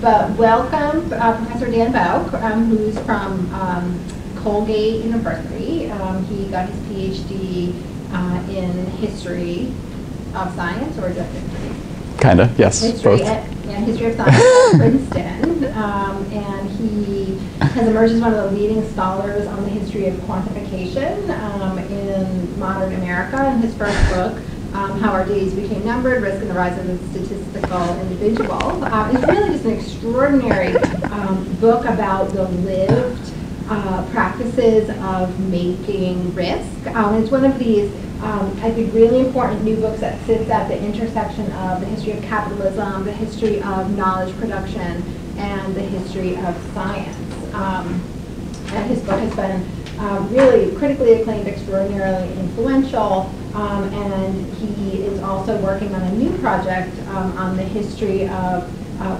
But welcome Professor Dan Bouk, who's from Colgate University. He got his PhD in history of science, or just history? Kind of, yes, history both. And history of science at Princeton. And he has emerged as one of the leading scholars on the history of quantification in modern America. And his first book, How Our Days Became Numbered, Risk and the Rise of the Statistical Individual, is really just an extraordinary book about the lived practices of making risk. It's one of these, I think, really important new books that sits at the intersection of the history of capitalism, the history of knowledge production, and the history of science. And his book has been really critically acclaimed, extraordinarily influential, and he is also working on a new project on the history of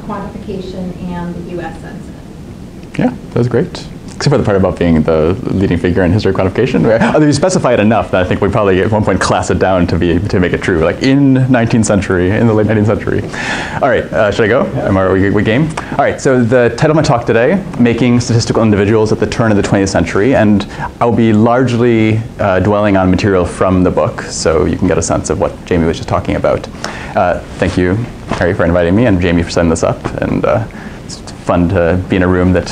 quantification and the U.S. Census. Yeah, that was great. Except for the part about being the leading figure in history of quantification. Although you specify it enough that I think we probably at one point class it down to make it true, like in 19th century, in the late 19th century. All right, should I go? Are we game? All right, so the title of my talk today, Making Statistical Individuals at the Turn of the 20th Century, and I'll be largely dwelling on material from the book, so you can get a sense of what Jamie was just talking about. Thank you, Harry, for inviting me, and Jamie for setting this up, and it's fun to be in a room that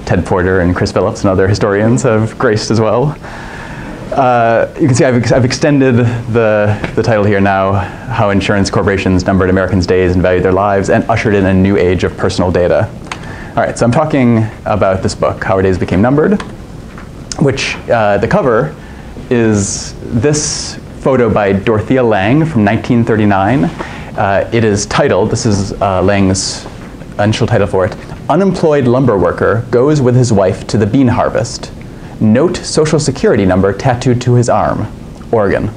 Ted Porter and Chris Phillips and other historians have graced as well. You can see I've extended the title here now, How Insurance Corporations Numbered Americans' Days and Valued Their Lives and Ushered in a New Age of Personal Data. All right, so I'm talking about this book, How Our Days Became Numbered, which the cover is this photo by Dorothea Lange from 1939. It is titled, this is Lange's initial title for it, Unemployed Lumber Worker Goes with His Wife to the Bean Harvest. Note Social Security Number Tattooed to His Arm, Oregon.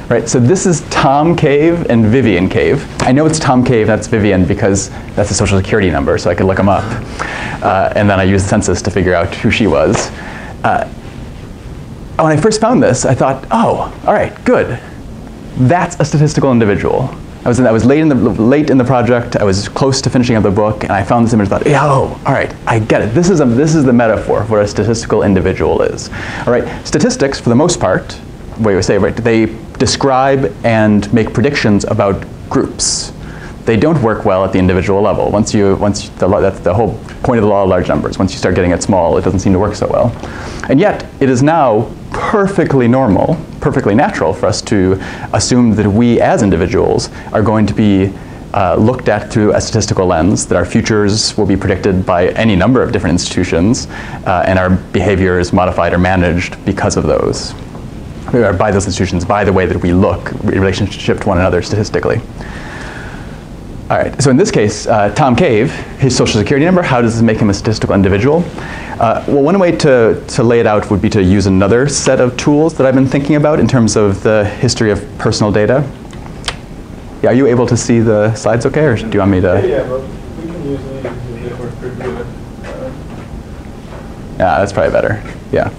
Right, so this is Tom Cave and Vivian Cave. I know it's Tom Cave, that's Vivian, because that's a Social Security number, so I could look them up. And then I used the census to figure out who she was. When I first found this, I thought, oh, all right, good. That's a statistical individual. I was late in the project. I was close to finishing up the book, and I found this image and thought, oh, all right, I get it. This is the metaphor for what a statistical individual is. All right, statistics, for the most part, what you say, right, they describe and make predictions about groups. They don't work well at the individual level. That's the whole point of the law of large numbers. Once you start getting it small, it doesn't seem to work so well. And yet, it is now perfectly normal, perfectly natural for us to assume that we as individuals are going to be looked at through a statistical lens, that our futures will be predicted by any number of different institutions, and our behavior is modified or managed because of those, or by those institutions, by the way that we look in relationship to one another statistically. All right, so in this case, Tom Cave, his Social Security number, how does this make him a statistical individual? Well, one way to lay it out would be to use another set of tools that I've been thinking about in terms of the history of personal data. Yeah, are you able to see the slides okay, or do you want me to? Yeah, but we can use these if they work pretty good. Yeah, that's probably better, yeah.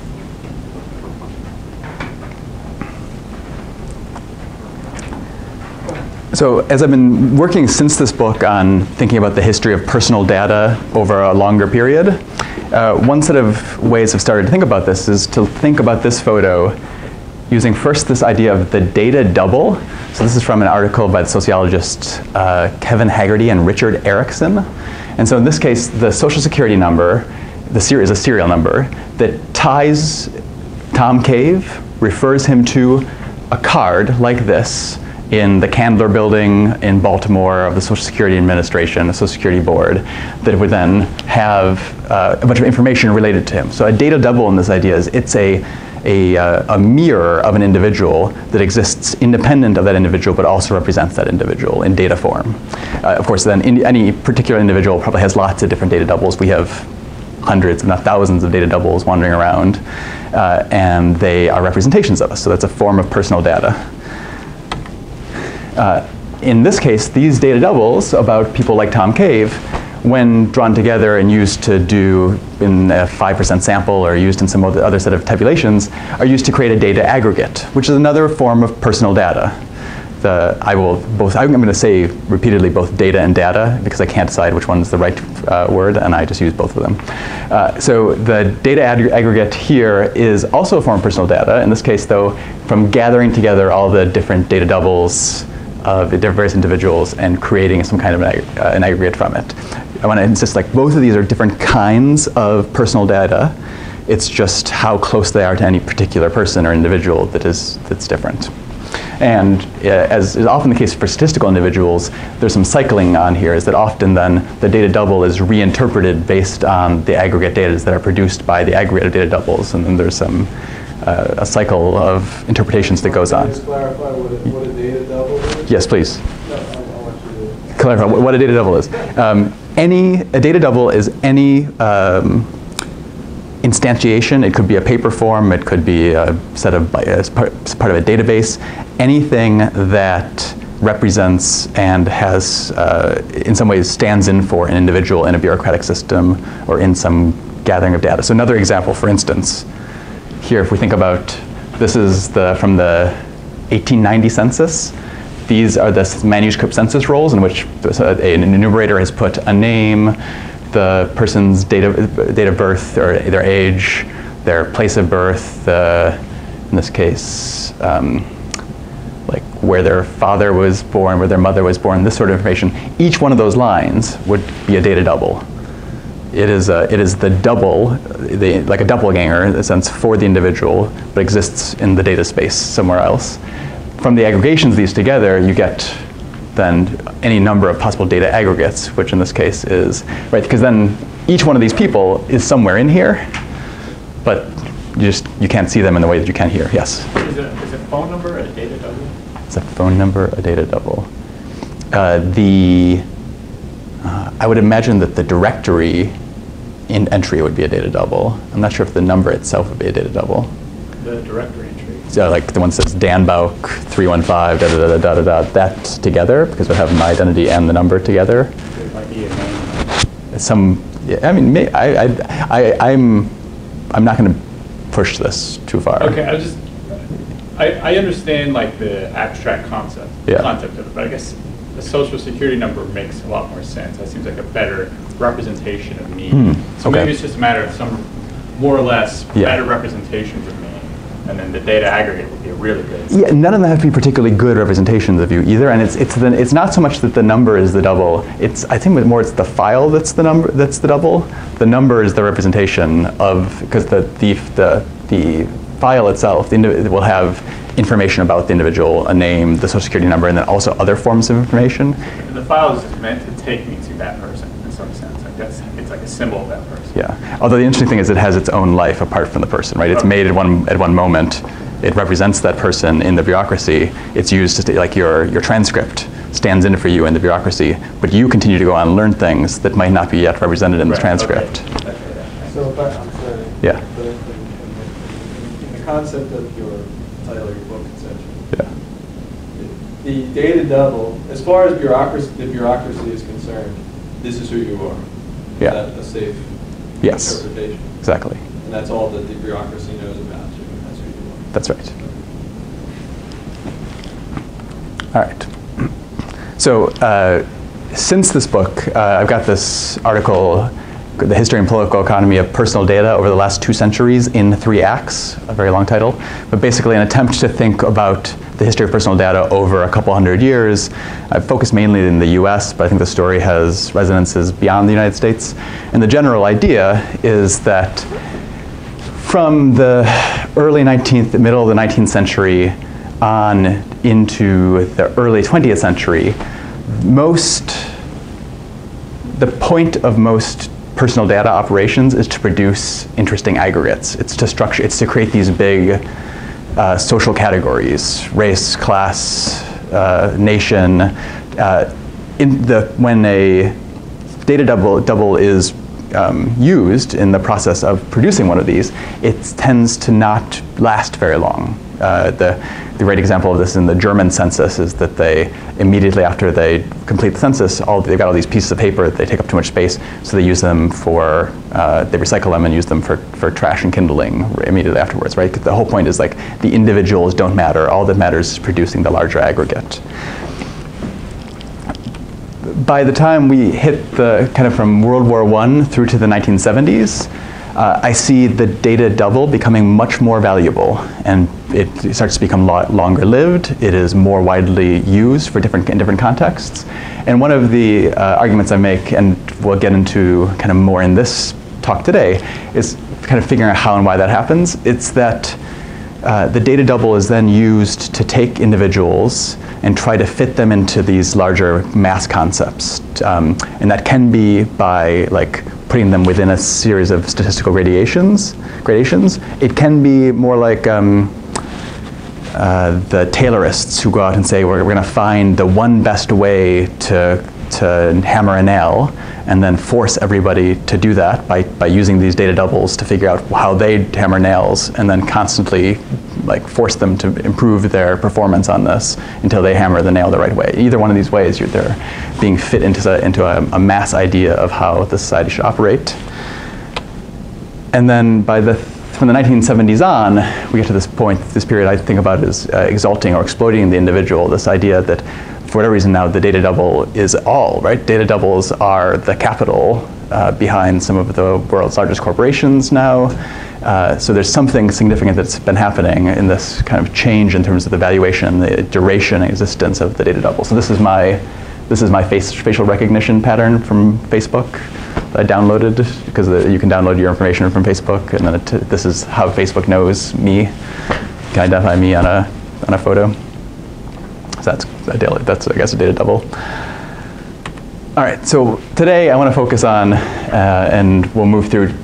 So as I've been working since this book on thinking about the history of personal data over a longer period, one set of ways I've started to think about this is to think about this photo using first this idea of the data double. So this is from an article by the sociologists Kevin Haggerty and Richard Erickson. And so in this case, the Social Security number, is a serial number that ties Tom Cave, refers him to a card like this in the Candler building in Baltimore of the Social Security Administration, the Social Security Board, that would then have a bunch of information related to him. So a data double in this idea is it's a mirror of an individual that exists independent of that individual but also represents that individual in data form. Of course, then any particular individual probably has lots of different data doubles. We have hundreds, if not thousands, of data doubles wandering around, and they are representations of us. So that's a form of personal data. In this case, these data doubles about people like Tom Cave, when drawn together and used to do in a 5% sample or used in some other set of tabulations, are used to create a data aggregate, which is another form of personal data. I'm going to say repeatedly both data and data because I can't decide which one's the right word, and I just use both of them. So the data aggregate here is also a form of personal data. In this case, though, from gathering together all the different data doubles of the various individuals and creating some kind of an aggregate from it. I want to insist, like, both of these are different kinds of personal data. It's just how close they are to any particular person or individual that's different. And as is often the case for statistical individuals, there's some cycling on here, is that often then the data double is reinterpreted based on the aggregate data that are produced by the aggregated data doubles, and then there's some a cycle of interpretations that goes on. Can you just clarify what a data double is? Yes, please. No, I want you to Clarify what a data double is. A data double is any instantiation. It could be a paper form. It could be a set of as part of a database. Anything that represents and has, in some ways, stands in for an individual in a bureaucratic system or in some gathering of data. So another example, for instance, here, if we think about, this is from the 1890 census. These are the manuscript census rolls in which an enumerator has put a name, the person's date of birth, or their age, their place of birth, in this case, like where their father was born, where their mother was born, this sort of information. Each one of those lines would be a data double. It is the double, like a doppelganger in a sense, for the individual, but exists in the data space somewhere else. From the aggregations of these together, you get then any number of possible data aggregates, which in this case is, right, because then each one of these people is somewhere in here, but you can't see them in the way that you can here. Yes? Is a phone number a data double? Is a phone number a data double? I would imagine that the directory entry would be a data double. I'm not sure if the number itself would be a data double. The directory entry. So like the one that says Dan Bouk 315 that together, because it would have my identity and the number together. It might be a name. I mean, I'm not going to push this too far. Okay, I understand like the abstract concept of it, but I guess the social security number makes a lot more sense. That seems like a better representation of me. So okay. maybe it's just a matter of some more or less better representations of me. And then the data aggregate would be a really good. Yeah, none of them have to be particularly good representations of you either, and it's not so much that the number is the double. I think more it's the file that's the number, that's the double. The number is the representation of, because the file itself will have information about the individual, a name, the social security number, and then also other forms of information. And the file is just meant to take me to that person in some sense. It's like a symbol of that person. Yeah. Although the interesting thing is it has its own life apart from the person, right? It's made at one moment. It represents that person in the bureaucracy. It's used to, like your transcript stands in for you in the bureaucracy, but you continue to go on and learn things that might not be yet represented in the transcript. Okay. So if I'm sorry. Yeah. But in the concept of your title of your book, etc. Yeah. The data double, as far as the bureaucracy is concerned, this is who you are. Yeah. Is that a safe interpretation? Exactly. And that's all that the bureaucracy knows about you, and that's who you are. That's right. All right. So since this book, I've got this article, The History and Political Economy of Personal Data Over the Last 2 Centuries in 3 Acts, a very long title, but basically an attempt to think about the history of personal data over a couple hundred years. I've focused mainly in the US, but I think the story has resonances beyond the United States. And the general idea is that from the early 19th, middle of the 19th century on into the early 20th century, the point of most personal data operations is to produce interesting aggregates. It's to create these big social categories, race, class, nation. When a data double is used in the process of producing one of these, it tends to not last very long. The great example of this in the German census is that they, immediately after they complete the census, they've got all these pieces of paper, they take up too much space, so they use them for, they recycle them and use them for trash and kindling immediately afterwards, right? The whole point is like the individuals don't matter, all that matters is producing the larger aggregate. By the time we hit the kind of from World War I through to the 1970s, I see the data double becoming much more valuable, and it starts to become longer lived. It is more widely used in different contexts. And one of the arguments I make, and we'll get into kind of more in this talk today, is kind of figuring out how and why that happens. It's that the data double is then used to take individuals and try to fit them into these larger mass concepts. And that can be by like putting them within a series of statistical gradations. It can be more like the Taylorists who go out and say, we're going to find the one best way to hammer a nail, and then force everybody to do that by using these data doubles to figure out how they hammer nails, and then constantly like force them to improve their performance on this until they hammer the nail the right way. Either one of these ways, they're being fit into a mass idea of how the society should operate. And then from the 1970s on, we get to this point, this period I think about as exalting or exploiting the individual, this idea that for whatever reason now the data double is all, right? Data doubles are the capital behind some of the world's largest corporations now. So there's something significant that's been happening in this kind of change in terms of the valuation, the duration and existence of the data double. So this is my facial recognition pattern from Facebook that I downloaded, because you can download your information from Facebook, and then this is how Facebook knows me, can identify me on a photo. So that's I guess a data double. All right, so today I want to focus on, and we'll move through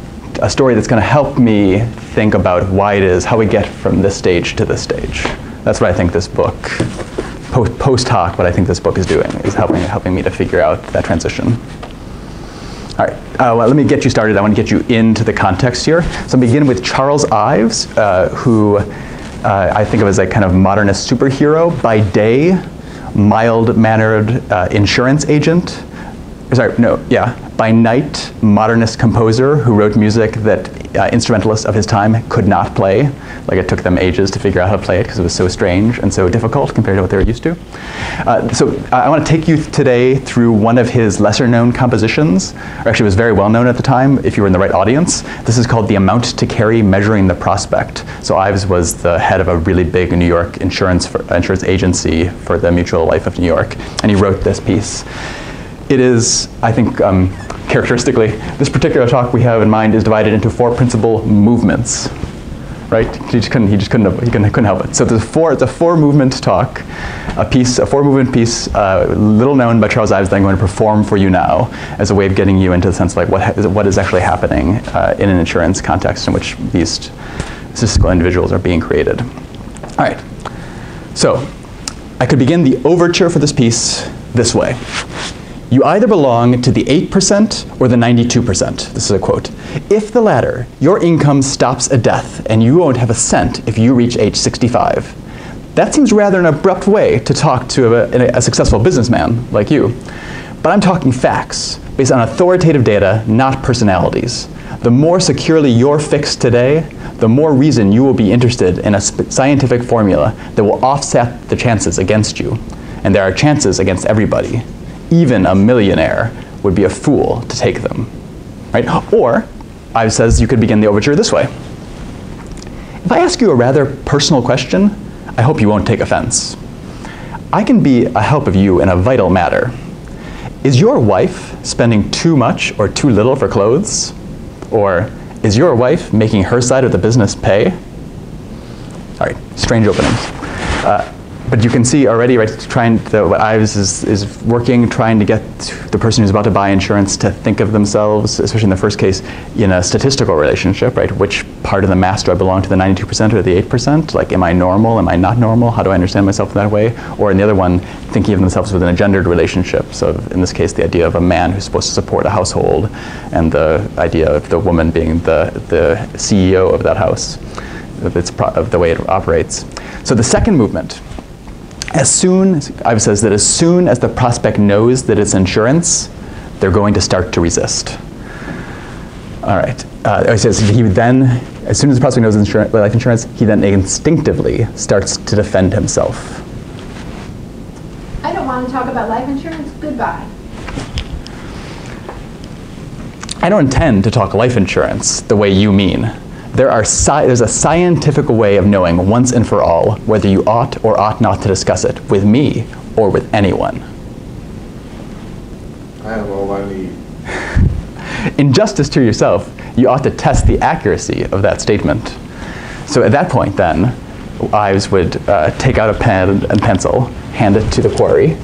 a story that's going to help me think about why it is, how we get from this stage to this stage. That's what I think this book, post hoc, what I think this book is doing, is helping me to figure out that transition. All right, well, let me get you started. I want to get you into the context here. So I'll begin with Charles Ives, who I think of as a kind of modernist superhero. By day, mild-mannered insurance agent. By night, modernist composer who wrote music that instrumentalists of his time could not play. Like it took them ages to figure out how to play it because it was so strange and so difficult compared to what they were used to. So I want to take you today through one of his lesser-known compositions, or actually was very well known at the time if you were in the right audience. This is called The Amount to Carry Measuring the Prospect. So Ives was the head of a really big New York insurance agency for the Mutual Life of New York, and he wrote this piece. It is, I think, characteristically, this particular talk we have in mind is divided into 4 principal movements, right? He couldn't help it. So it's a 4-movement talk, a 4-movement piece, little known by Charles Ives that I'm going to perform for you now as a way of getting you into the sense of like what is actually happening in an insurance context in which these statistical individuals are being created. All right, so I could begin the overture for this piece this way. You either belong to the 8% or the 92%. This is a quote. If the latter, your income stops at death and you won't have a cent if you reach age 65. That seems rather an abrupt way to talk to a successful businessman like you. But I'm talking facts based on authoritative data, not personalities. The more securely you're fixed today, the more reason you will be interested in a scientific formula that will offset the chances against you. And there are chances against everybody. Even a millionaire would be a fool to take them, right? Or, Ives says you could begin the overture this way. If I ask you a rather personal question, I hope you won't take offense. I can be a help of you in a vital matter. Is your wife spending too much or too little for clothes? Or is your wife making her side of the business pay? All right, strange openings. But you can see already, right, what Ives is working, trying to get the person who's about to buy insurance to think of themselves, especially in the first case, in a statistical relationship, right? Which part of the mass do I belong to, the 92% or the 8%? Like, am I normal? Am I not normal? How do I understand myself in that way? Or in the other one, thinking of themselves within a gendered relationship. So in this case, the idea of a man who's supposed to support a household, and the idea of the woman being the CEO of that house, of the way it operates. So the second movement, Ives says that as soon as the prospect knows that it's insurance, they're going to start to resist. All right. He says he would then, as soon as the prospect knows it's life insurance, he then instinctively starts to defend himself. I don't want to talk about life insurance. Goodbye. I don't intend to talk life insurance the way you mean. There's a scientific way of knowing once and for all whether you ought or ought not to discuss it with me or with anyone. I have all I need. In justice to yourself, you ought to test the accuracy of that statement. So at that point then, Ives would take out a pen and pencil, hand it to the quarry,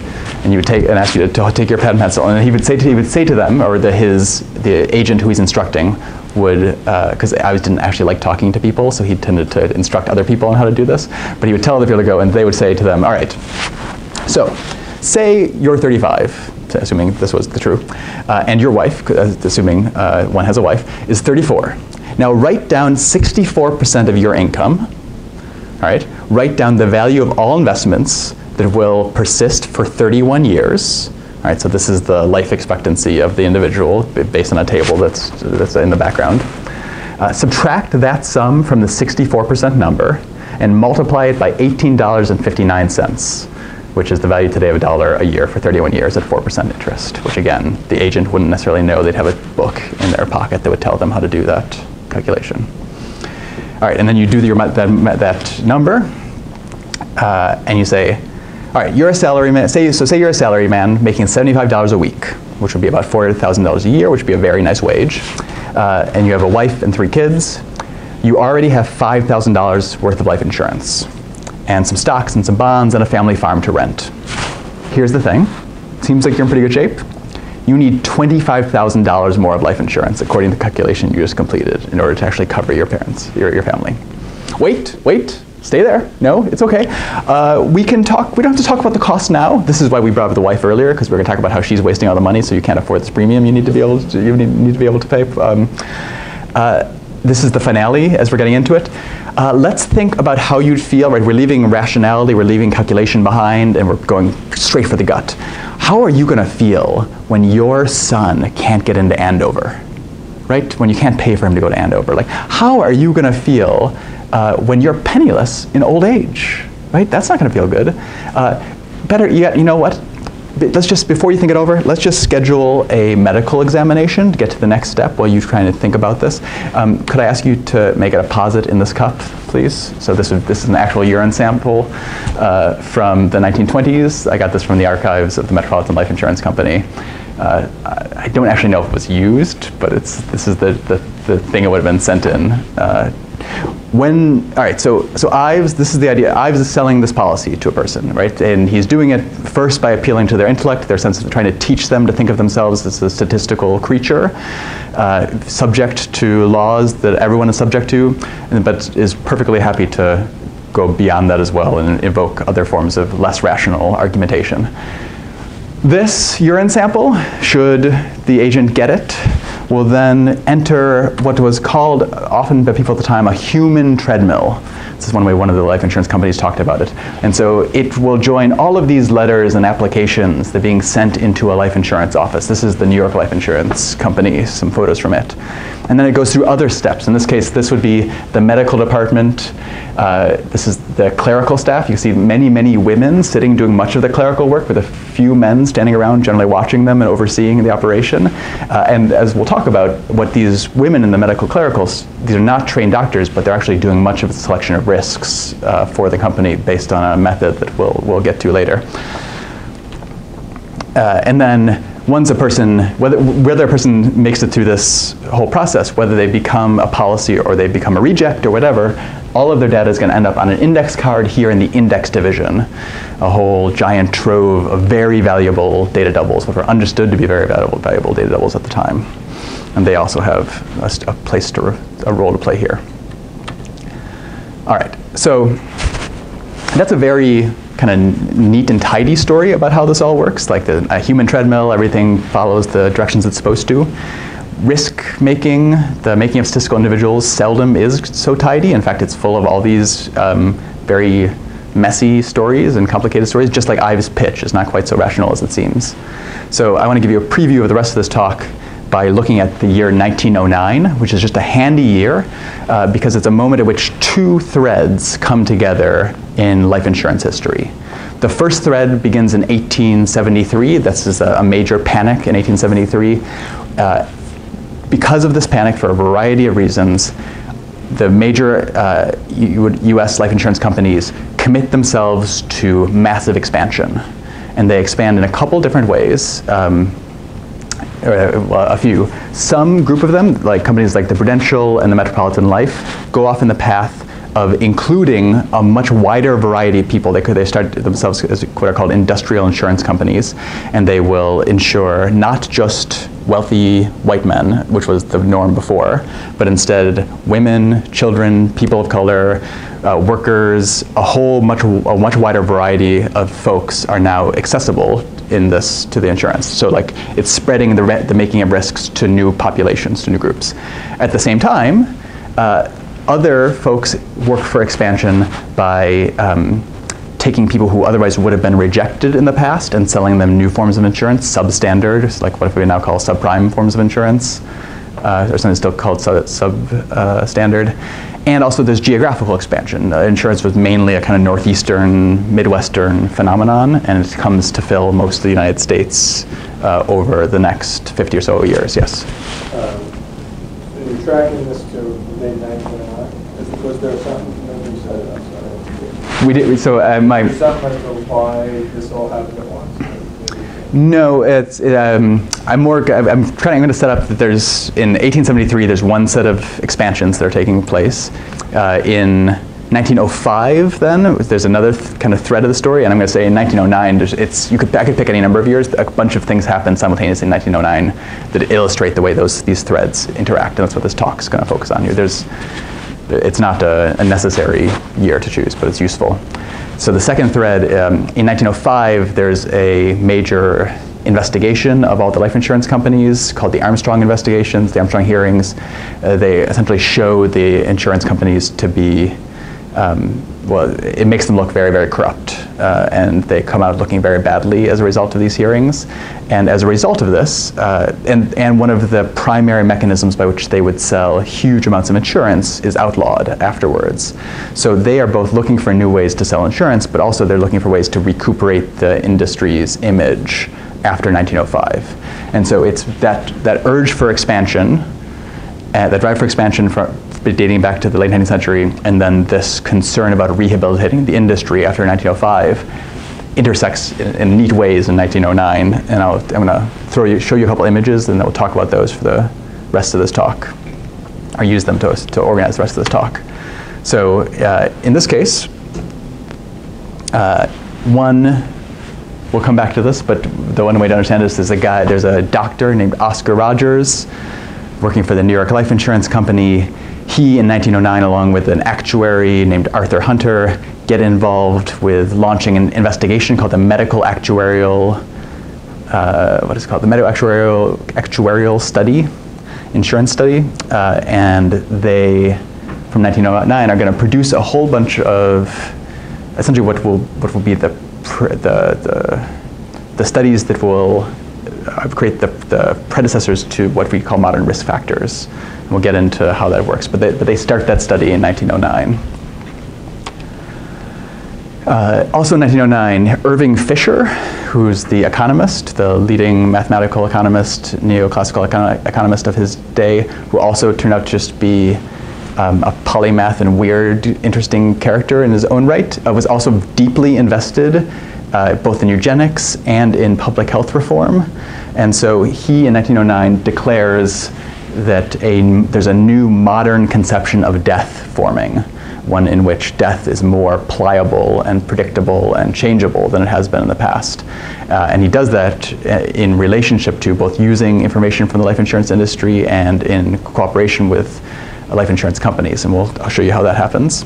and you would ask you to take your pen and pencil, and he would say to them, or the agent who he's instructing would, because Ives didn't actually like talking to people, so he tended to instruct other people on how to do this, but he would tell other people to go, and they would say to them, all right, so say you're 35, assuming this was the true, and your wife, assuming one has a wife, is 34. Now write down 64% of your income, all right? Write down the value of all investments that will persist for 31 years. All right, so this is the life expectancy of the individual based on a table that's in the background. Subtract that sum from the 64% number and multiply it by $18.59, which is the value today of $1 a year for 31 years at 4% interest, which again, the agent wouldn't necessarily know. They'd have a book in their pocket that would tell them how to do that calculation. All right, and then you do that number, and you say, all right, you're a salaryman. Say you're a salaryman making $75 a week, which would be about $400,000 a year, which would be a very nice wage. And you have a wife and 3 kids. You already have $5,000 worth of life insurance, and some stocks and some bonds and a family farm to rent. Here's the thing. Seems like you're in pretty good shape. You need $25,000 more of life insurance, according to the calculation you just completed, in order to actually cover your parents, your family. Wait. Stay there. No, it's okay. We don't have to talk about the cost now. This is why we brought up the wife earlier, because we're going to talk about how she's wasting all the money, so you can't afford this premium. You need to be able to pay. This is the finale as we're getting into it. Let's think about how you'd feel. Right, we're leaving rationality, we're leaving calculation behind, and we're going straight for the gut. How are you going to feel when your son can't get into Andover? Right, when you can't pay for him to go to Andover? Like, how are you going to feel when you're penniless in old age, right? That's not going to feel good. Better yet, you know what? Let's just, before you think it over, let's just schedule a medical examination to get to the next step while you're trying to think about this. Could I ask you to make a deposit in this cup, please? So this is an actual urine sample from the 1920s. I got this from the archives of the Metropolitan Life Insurance Company. I don't actually know if it was used, but this is the thing it would have been sent in. All right, so Ives, this is the idea. Ives is selling this policy to a person, right? And he's doing it first by appealing to their intellect, their sense of trying to teach them to think of themselves as a statistical creature, subject to laws that everyone is subject to, but is perfectly happy to go beyond that as well and invoke other forms of less rational argumentation. This urine sample, should the agent get it, will then enter what was called, often by people at the time, a human treadmill. This is one way one of the life insurance companies talked about it. And so it will join all of these letters and applications that are being sent into a life insurance office. This is the New York Life Insurance Company, some photos from it. And then it goes through other steps. In this case, this would be the medical department. This is the clerical staff. You see many, many women sitting doing much of the clerical work with a few men standing around generally watching them and overseeing the operation. And as we'll talk about, what these women in the medical clericals, these are not trained doctors, but they're actually doing much of the selection of risks for the company based on a method that we'll get to later. And then once a person, whether a person makes it through this whole process, whether they become a policy or they become a reject or whatever, all of their data is going to end up on an index card here in the index division, a whole giant trove of very valuable data doubles, which were understood to be very valuable data doubles at the time. And they also have a role to play here. All right, so that's a very kind of neat and tidy story about how this all works. Like a human treadmill, everything follows the directions it's supposed to. Risk making, the making of statistical individuals seldom is so tidy. In fact, it's full of all these very messy stories and complicated stories, just like Ives' pitch is not quite so rational as it seems. So I want to give you a preview of the rest of this talk by looking at the year 1909, which is just a handy year because it's a moment at which two threads come together in life insurance history. The first thread begins in 1873. This is a major panic in 1873. Because of this panic, for a variety of reasons, the major US life insurance companies commit themselves to massive expansion. And they expand in a couple different ways. A few. Some group of them, like companies like the Prudential and the Metropolitan Life, go off in the path of including a much wider variety of people. They start themselves as what are called industrial insurance companies, and they will insure not just wealthy white men, which was the norm before, but instead women, children, people of color, workers, a much wider variety of folks are now accessible in this to the insurance. So like it's spreading the making of risks to new populations, to new groups. At the same time, other folks work for expansion by taking people who otherwise would have been rejected in the past and selling them new forms of insurance, substandard, like what we now call subprime forms of insurance, or something still called substandard. And also there's geographical expansion. Insurance was mainly a kind of northeastern, midwestern phenomenon, and it comes to fill most of the United States over the next 50 or so years, yes? So you're tracking this to mid-1909? Was there something that you said? I'm sorry. We did, so my... Is that much of why this all happened at once? No, it's, I'm going to set up that there's, in 1873, there's one set of expansions that are taking place. In 1905, then, there's another kind of thread of the story, and I'm going to say in 1909, I could pick any number of years, a bunch of things happen simultaneously in 1909 that illustrate the way these threads interact, and that's what this talk is going to focus on here. It's not a necessary year to choose, but it's useful. So the second thread, in 1905, there's a major investigation of all the life insurance companies called the Armstrong investigations, the Armstrong hearings. They essentially show the insurance companies to be, it makes them look very, very corrupt. And they come out looking very badly as a result of these hearings. And as a result of this, and one of the primary mechanisms by which they would sell huge amounts of insurance is outlawed afterwards. So they are both looking for new ways to sell insurance, but also they're looking for ways to recuperate the industry's image after 1905. And so it's that urge for expansion, that drive for expansion dating back to the late 19th century, and then this concern about rehabilitating the industry after 1905 intersects in neat ways in 1909. And I'm going to show you a couple images, and then we'll talk about those for the rest of this talk, or use them to organize the rest of this talk. So in this case, we'll come back to this, but the one way to understand this is there's a doctor named Oscar Rogers working for the New York Life Insurance Company. He, in 1909, along with an actuary named Arthur Hunter, get involved with launching an investigation called the Medical Actuarial, the Medical Actuarial Study, Insurance Study, and they, from 1909, are going to produce a whole bunch of, essentially what will be the studies that will create the predecessors to what we call modern risk factors. And we'll get into how that works, but they start that study in 1909. Also in 1909, Irving Fisher, who's the economist, the leading mathematical economist, neoclassical economist of his day, who also turned out to just be a polymath and weird, interesting character in his own right, was also deeply invested both in eugenics and in public health reform. And so he, in 1909, declares that there's a new modern conception of death forming, one in which death is more pliable and predictable and changeable than it has been in the past. And he does that in relationship to both using information from the life insurance industry and in cooperation with life insurance companies, and I'll show you how that happens.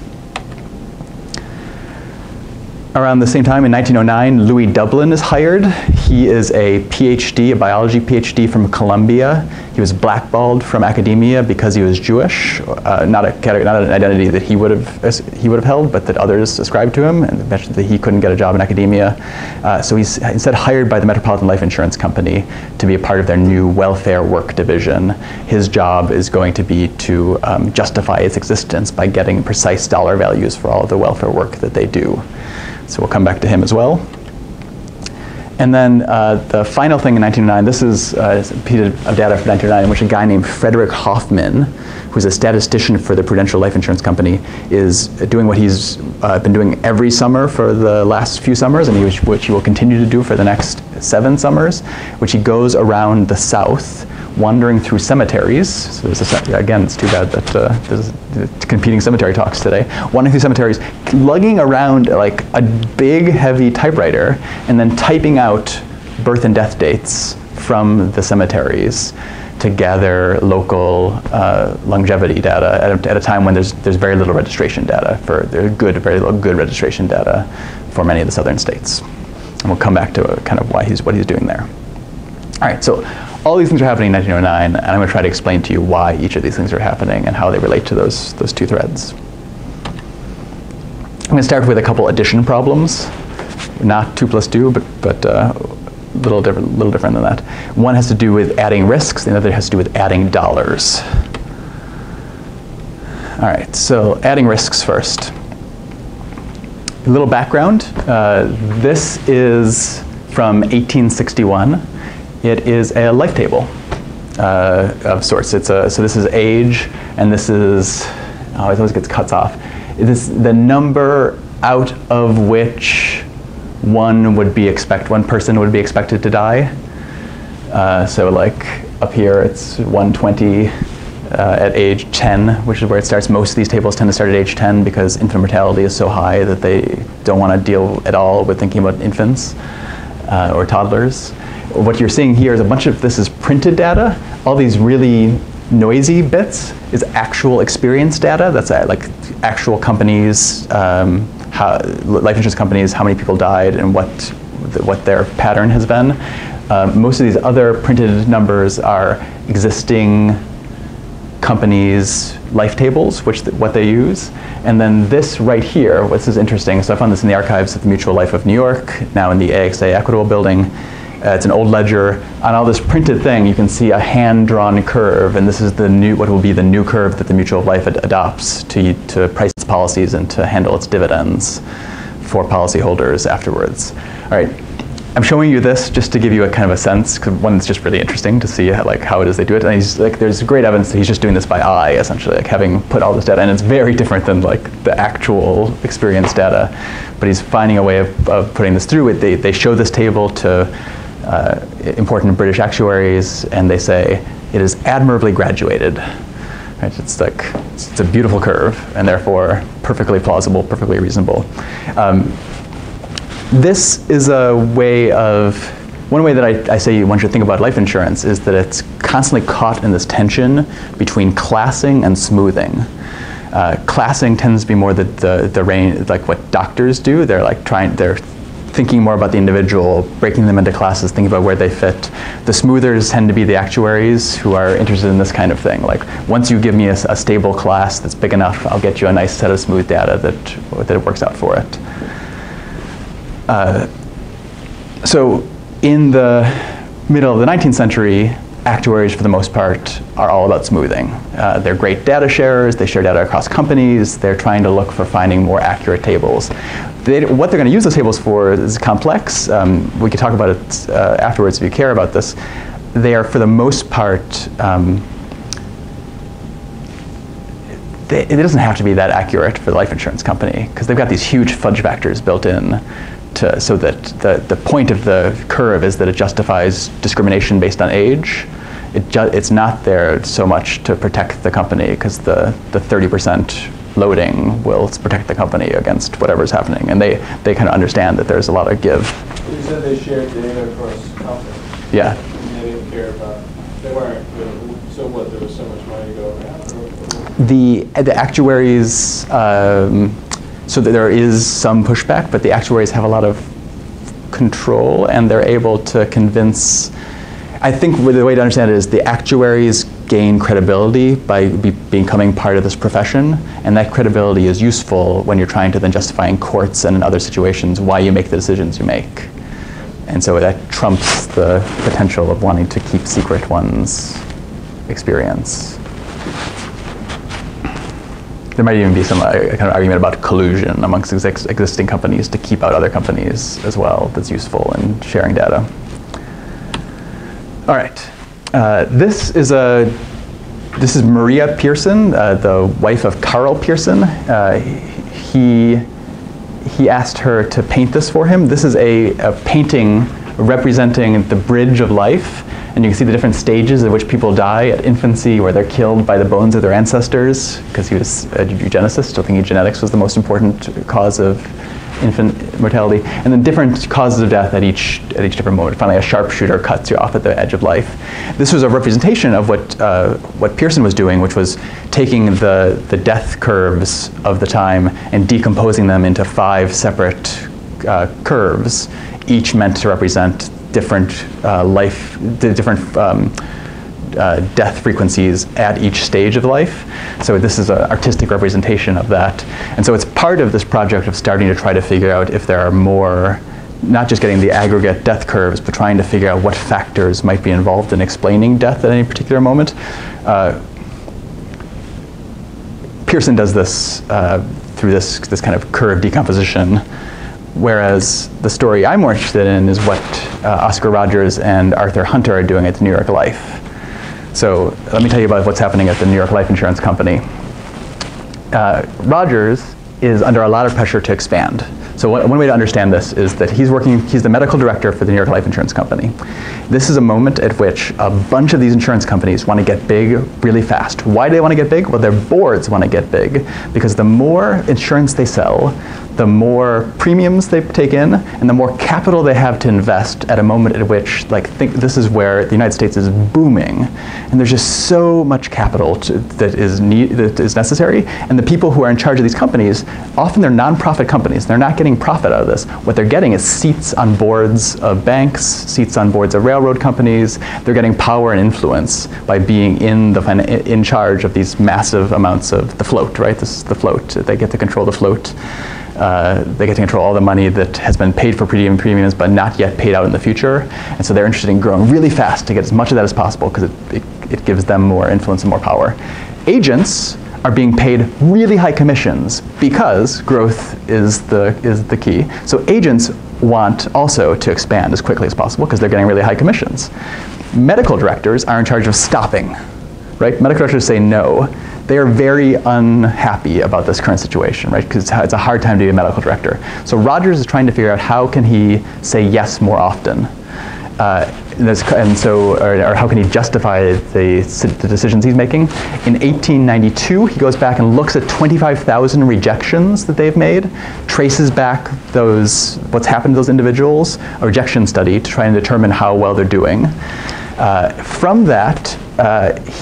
Around the same time, in 1909, Louis Dublin is hired. He is a PhD, a biology PhD from Columbia. He was blackballed from academia because he was Jewish, not an identity that he would have held, but that others ascribed to him, and mentioned that he couldn't get a job in academia. So he's instead hired by the Metropolitan Life Insurance Company to be a part of their new welfare work division. His job is going to be to justify its existence by getting precise dollar values for all of the welfare work that they do. So we'll come back to him as well. And then the final thing in 1909, this is a piece of data from 1909 in which a guy named Frederick Hoffman, who's a statistician for the Prudential Life Insurance Company, is doing what he's been doing every summer for the last few summers, and which he will continue to do for the next 7 summers, which he goes around the South, wandering through cemeteries. So again, it's too bad that there's competing cemetery talks today. Wandering through cemeteries, lugging around like a big, heavy typewriter, and then typing out birth and death dates from the cemeteries to gather local longevity data at a time when there's very little registration data very little good registration data for many of the southern states. And we'll come back to kind of what he's doing there. All right, so all these things are happening in 1909, and I'm going to try to explain to you why each of these things are happening and how they relate to those 2 threads. I'm going to start with a couple addition problems, not 2 plus 2, but little different than that. One has to do with adding risks, the other has to do with adding dollars. All right, so adding risks first. A little background. This is from 1861. It is a life table of sorts. So this is age, and this is, it always gets cuts off. The number out of which one person would be expected to die. So like up here, it's 120 at age 10, which is where it starts. Most of these tables tend to start at age 10 because infant mortality is so high that they don't want to deal at all with thinking about infants or toddlers. What you're seeing here is a bunch of, this is printed data. All these really noisy bits is actual experience data. That's like actual companies, life insurance companies, how many people died and what their pattern has been. Most of these other printed numbers are existing companies' life tables, what they use. And then this right here, this is interesting. So I found this in the archives of the Mutual Life of New York, now in the AXA Equitable building. It's an old ledger. On all this printed thing, you can see a hand-drawn curve, and this is what will be the new curve that the Mutual Life adopts to price its policies and to handle its dividends for policyholders afterwards. All right, I'm showing you this just to give you a kind of a sense, because one, it's just really interesting to see how it is they do it, and there's great evidence that he's just doing this by eye, essentially, like having put all this data, and it's very different than like the actual experience data, but he's finding a way of putting this through. They show this table to important British actuaries, and they say it is admirably graduated. Right? It's a beautiful curve, and therefore perfectly plausible, perfectly reasonable. This is one way that I say one should think about life insurance is that it's constantly caught in this tension between classing and smoothing. Classing tends to be more the range, like what doctors do. They're thinking more about the individual, breaking them into classes, thinking about where they fit. The smoothers tend to be the actuaries who are interested in this kind of thing. Like, once you give me a stable class that's big enough, I'll get you a nice set of smooth data that it works out for it. So in the middle of the 19th century, actuaries, for the most part, are all about smoothing. They're great data sharers. They share data across companies. They're trying to look for finding more accurate tables. What they're going to use those tables for is complex. We could talk about it afterwards if you care about this. They are, for the most part, it doesn't have to be that accurate for the life insurance company, because they've got these huge fudge factors built in so that the point of the curve is that it justifies discrimination based on age. It's not there so much to protect the company, because the 30% loading will protect the company against whatever's happening. And they kind of understand that there's a lot of give. You said they shared data across companies. Yeah. And they didn't care about, they weren't, so what, there was so much money to go around? The actuaries, so that there is some pushback, but the actuaries have a lot of control, and they're able to convince. I think the way to understand it is the actuaries gain credibility by becoming part of this profession, and that credibility is useful when you're trying to then justify in courts and in other situations why you make the decisions you make. And so that trumps the potential of wanting to keep secret one's experience. There might even be some kind of argument about collusion amongst existing companies to keep out other companies as well that's useful in sharing data. All right, this is Maria Pearson, the wife of Carl Pearson. He asked her to paint this for him. This is a painting representing the bridge of life. And you can see the different stages at which people die at infancy, where they're killed by the bones of their ancestors, because he was a eugenicist, still thinking genetics was the most important cause of infant mortality. And then different causes of death at each different moment. Finally, a sharpshooter cuts you off at the edge of life. This was a representation of what Pearson was doing, which was taking the death curves of the time and decomposing them into 5 separate curves, each meant to represent different death frequencies at each stage of life. So this is an artistic representation of that. And so it's part of this project of starting to try to figure out if there are more, not just getting the aggregate death curves, but trying to figure out what factors might be involved in explaining death at any particular moment. Pearson does this through this kind of curve decomposition. Whereas the story I'm more interested in is what Oscar Rogers and Arthur Hunter are doing at the New York Life. So let me tell you about what's happening at the New York Life Insurance Company. Rogers is under a lot of pressure to expand. So one way to understand this is that he's the medical director for the New York Life Insurance Company. This is a moment at which a bunch of these insurance companies want to get big really fast. Why do they want to get big? Well, their boards want to get big because the more insurance they sell, the more premiums they take in, and the more capital they have to invest at a moment at which, think this is where the United States is booming, and there's just so much capital that is necessary. And the people who are in charge of these companies, often they're nonprofit companies. They're not getting profit out of this. What they're getting is seats on boards of banks, seats on boards of railroad companies. They're getting power and influence by being in charge of these massive amounts of the float, right? This is the float. They get to control the float. They get to control all the money that has been paid for premiums but not yet paid out in the future. And so they're interested in growing really fast to get as much of that as possible because it gives them more influence and more power. Agents are being paid really high commissions because growth is the key. So agents want also to expand as quickly as possible because they're getting really high commissions. Medical directors are in charge of stopping, right? Medical directors say no. They are very unhappy about this current situation, right? Because it's a hard time to be a medical director. So Rogers is trying to figure out how can he say yes more often, or how can he justify the decisions he's making. In 1892, he goes back and looks at 25,000 rejections that they've made, traces back what's happened to those individuals, a rejection study to try and determine how well they're doing. From that,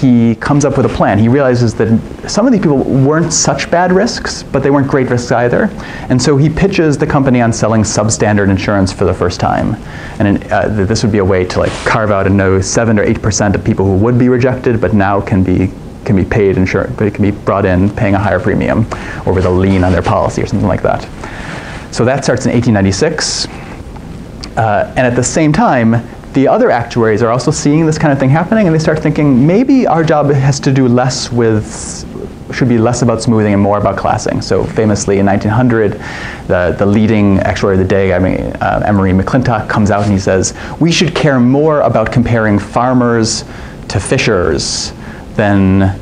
he comes up with a plan. He realizes that some of these people weren't such bad risks, but they weren't great risks either. And so he pitches the company on selling substandard insurance for the first time. And this would be a way to carve out 7 or 8% of people who would be rejected, but now can be paid insurance, but it can be brought in paying a higher premium or with a lien on their policy or something like that. So that starts in 1896. And at the same time, the other actuaries are also seeing this kind of thing happening, and they start thinking maybe our job should be less about smoothing and more about classing. So famously in 1900, the leading actuary of the day, Emery McClintock, comes out and he says, we should care more about comparing farmers to fishers than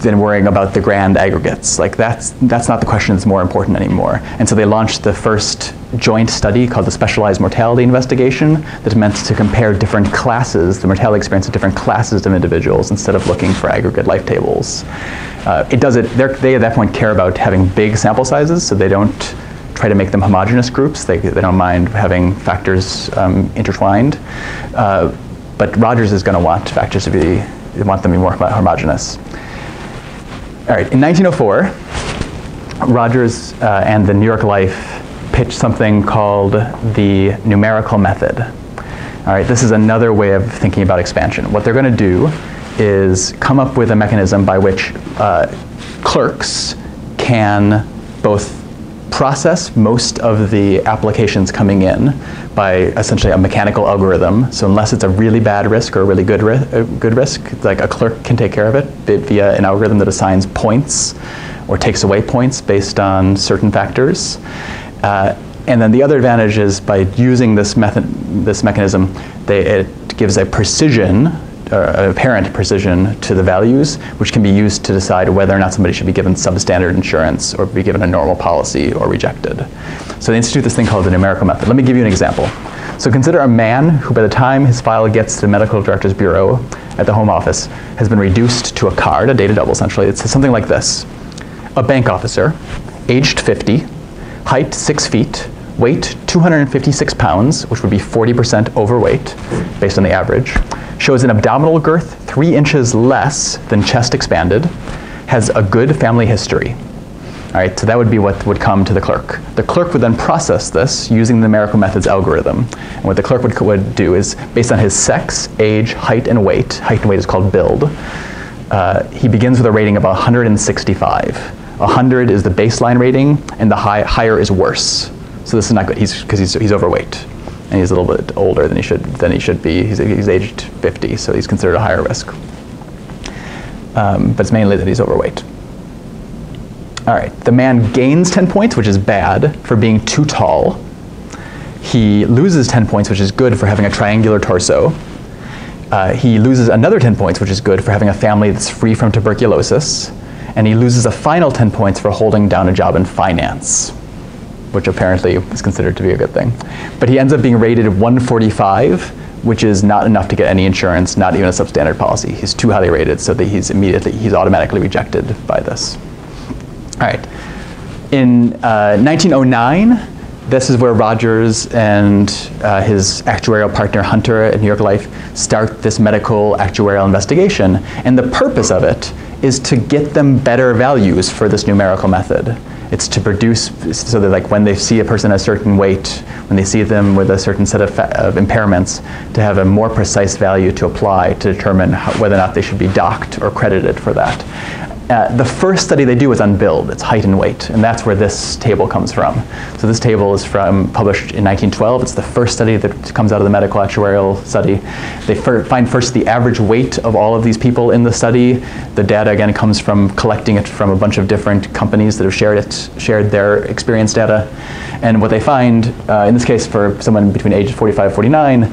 worrying about the grand aggregates. That's not the question that's more important anymore. And so they launched the first joint study called the Specialized Mortality Investigation that meant to compare different classes, the mortality experience of different classes of individuals instead of looking for aggregate life tables. They at that point care about having big sample sizes, so they don't try to make them homogeneous groups. They don't mind having factors intertwined. But Rogers is going to want factors to be them to be more homogeneous. All right, in 1904, Rogers and the New York Life pitched something called the Numerical Method. All right, this is another way of thinking about expansion. What they're going to do is come up with a mechanism by which clerks can both process most of the applications coming in by essentially a mechanical algorithm. So unless it's a really bad risk or a really good risk, like a clerk can take care of it via an algorithm that assigns points or takes away points based on certain factors. And then the other advantage is by using this mechanism, it gives a precision, apparent precision to the values, which can be used to decide whether or not somebody should be given substandard insurance or be given a normal policy or rejected. So they institute this thing called the numerical method. Let me give you an example. So consider a man who, by the time his file gets to the medical director's bureau at the home office, has been reduced to a card, a data double essentially. It's something like this. A bank officer, aged 50, height 6 feet, weight 256 pounds, which would be 40% overweight based on the average, shows an abdominal girth 3 inches less than chest expanded, has a good family history. All right, so that would be what would come to the clerk. The clerk would then process this using the numerical method's algorithm. And what the clerk would do is, based on his sex, age, height, and weight is called build, he begins with a rating of 165. 100 is the baseline rating, and the higher is worse. So this is not good, because he's overweight. And he's a little bit older than he should be. He's aged 50, so he's considered a higher risk. But it's mainly that he's overweight. All right, the man gains 10 points, which is bad, for being too tall. He loses 10 points, which is good, for having a triangular torso. He loses another 10 points, which is good, for having a family that's free from tuberculosis. And he loses a final 10 points for holding down a job in finance, which apparently is considered to be a good thing. But he ends up being rated 145, which is not enough to get any insurance, not even a substandard policy. He's too highly rated, so that he's automatically rejected by this. All right, in 1909, this is where Rogers and his actuarial partner Hunter at New York Life start this medical actuarial investigation. And the purpose of it is to get them better values for this numerical method. It's to produce, so that like when they see a person a certain weight, when they see them with a certain set of impairments, to have a more precise value to apply to determine whether or not they should be docked or credited for that. The first study they do is on build, it's height and weight, and that's where this table comes from. So this table is published in 1912. It's the first study that comes out of the medical actuarial study. They find first the average weight of all of these people in the study. The data, again, comes from collecting it from a bunch of different companies that have shared their experience data. And what they find, in this case for someone between ages 45 and 49,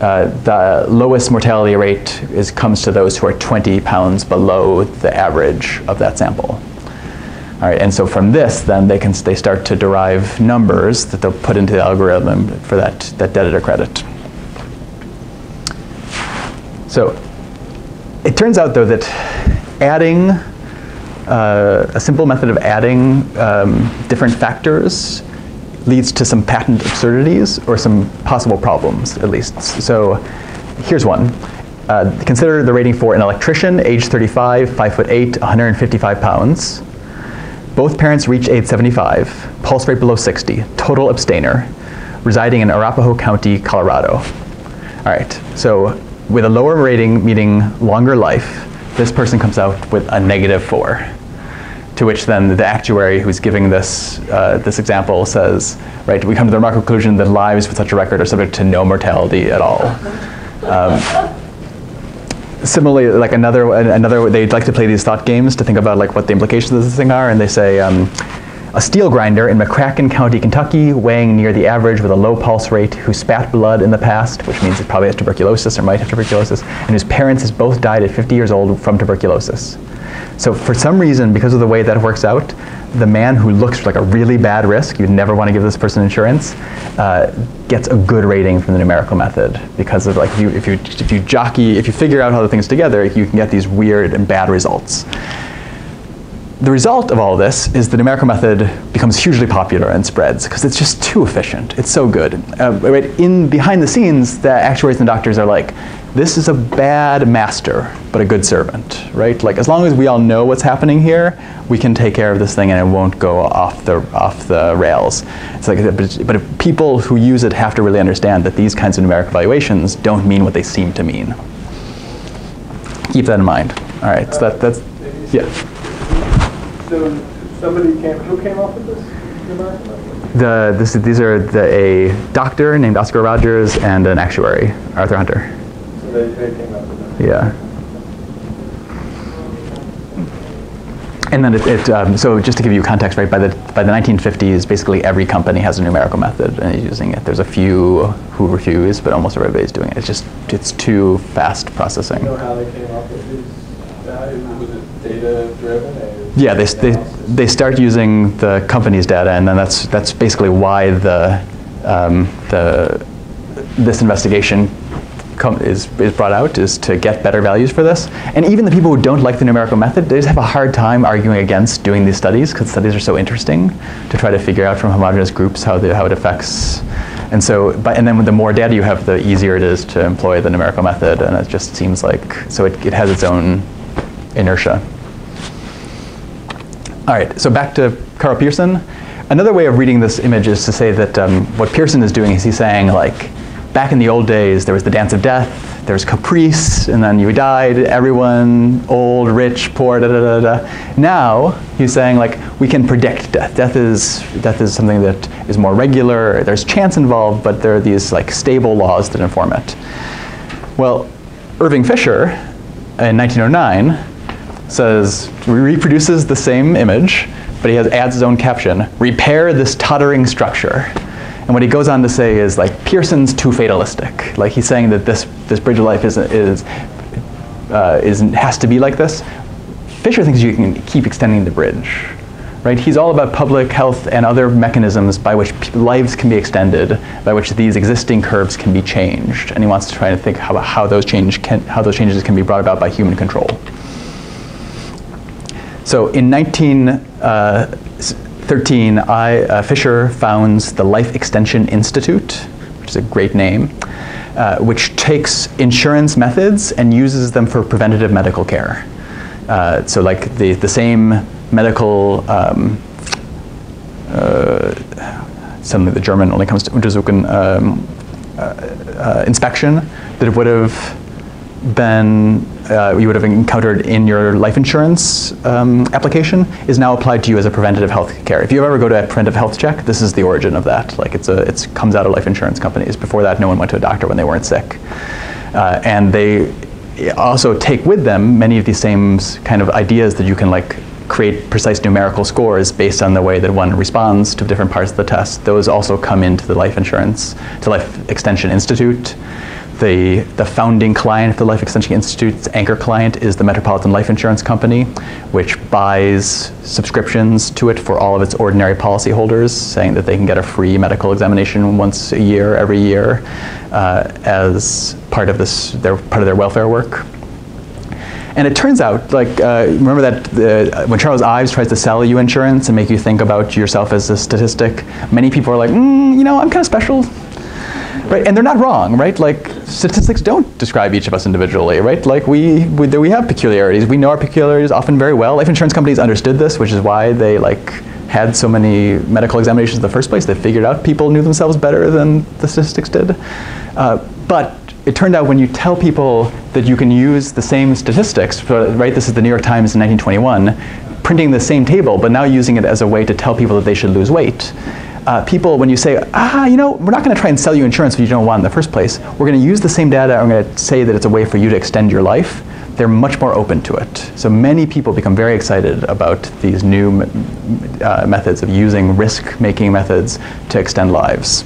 the lowest mortality rate comes to those who are 20 pounds below the average of that sample. All right, and so from this, then they start to derive numbers that they'll put into the algorithm for that debit or credit. So it turns out, though, that adding a simple method of adding different factors leads to some patent absurdities or some possible problems, at least. So here's one. Consider the rating for an electrician, age 35, 5'8", 155 pounds. Both parents reach age 75, pulse rate below 60, total abstainer, residing in Arapahoe County, Colorado. All right, so with a lower rating, meaning longer life, this person comes out with a -4. To which then the actuary who's giving this example says, right, we come to the remarkable conclusion that lives with such a record are subject to no mortality at all. Similarly, like another, they'd like to play these thought games to think about like what the implications of this thing are, and they say, a steel grinder in McCracken County, Kentucky, weighing near the average with a low pulse rate, who spat blood in the past, which means it probably has tuberculosis or might have tuberculosis, and whose parents has both died at 50 years old from tuberculosis. So for some reason, because of the way that works out, the man who looks like a really bad risk, you'd never want to give this person insurance, gets a good rating from the numerical method, because of like if you figure out how the things together, you can get these weird and bad results. the result of all this is the numerical method becomes hugely popular and spreads because it's just too efficient. It's so good. Right behind the scenes, the actuaries and doctors are like, this is a bad master, but a good servant, right? Like, as long as we all know what's happening here, we can take care of this thing and it won't go off the rails. It's like, but if people who use it have to really understand that these kinds of numerical evaluations don't mean what they seem to mean. Keep that in mind. All right, so that's, yeah. So who came up with this numerical method? These are a doctor named Oscar Rogers and an actuary, Arthur Hunter. So they came up with that. Yeah. And then so just to give you context, right? By the 1950s, basically every company has a numerical method and is using it. There's a few who refuse, but almost everybody's doing it. It's too fast processing. Do you know how they came up with these values? Was it data driven? Yeah, they start using the company's data, and then that's basically why this investigation is brought out, is to get better values for this. And even the people who don't like the numerical method, they just have a hard time arguing against doing these studies because studies are so interesting to try to figure out from homogeneous groups how it affects. And so, and then the more data you have, the easier it is to employ the numerical method. And it just seems like, so it has its own inertia. All right, so back to Carl Pearson. Another way of reading this image is to say that what Pearson is doing is he's saying, like, back in the old days, there was the dance of death, there was caprice, and then you died, everyone, old, rich, poor, da da da da. Now, he's saying, like, we can predict death. Death is something that is more regular, there's chance involved, but there are these, like, stable laws that inform it. Well, Irving Fisher, in 1909, reproduces the same image, but he adds his own caption, "Repair this tottering structure." And what he goes on to say is, like, Pearson's too fatalistic. Like, he's saying that this bridge of life has to be like this. Fisher thinks you can keep extending the bridge, right? He's all about public health and other mechanisms by which lives can be extended, by which these existing curves can be changed, and he wants to try to think how those changes can be brought about by human control. So in 1913, Fisher founds the Life Extension Institute, which is a great name, which takes insurance methods and uses them for preventative medical care. So like the same medical, suddenly the German only comes to Untersuchung, inspection that it would have been, you would have encountered in your life insurance application is now applied to you as a preventative health care. If you ever go to a preventive health check, this is the origin of that. Like it comes out of life insurance companies. Before that, no one went to a doctor when they weren't sick. And they also take with them many of these same kind of ideas that you can like create precise numerical scores based on the way that one responds to different parts of the test. Those also come into the Life Extension Institute. The founding client of the Life Extension Institute's anchor client is the Metropolitan Life Insurance Company, which buys subscriptions to it for all of its ordinary policyholders, saying that they can get a free medical examination once a year, every year, as part of their welfare work. And it turns out, like, remember that when Charles Ives tries to sell you insurance and make you think about yourself as a statistic, many people are like, you know, I'm kind of special. Right, and they're not wrong, right? Like, statistics don't describe each of us individually, right? Like, we have peculiarities. We know our peculiarities often very well. Life insurance companies understood this, which is why they, like, had so many medical examinations in the first place. They figured out people knew themselves better than the statistics did. But it turned out when you tell people that you can use the same statistics, right? This is the New York Times in 1921, printing the same table, but now using it as a way to tell people that they should lose weight. People, when you say, you know, we're not going to try and sell you insurance if you don't want in the first place. We're going to use the same data. I'm going to say that it's a way for you to extend your life. They're much more open to it. So many people become very excited about these new methods of using risk-making methods to extend lives.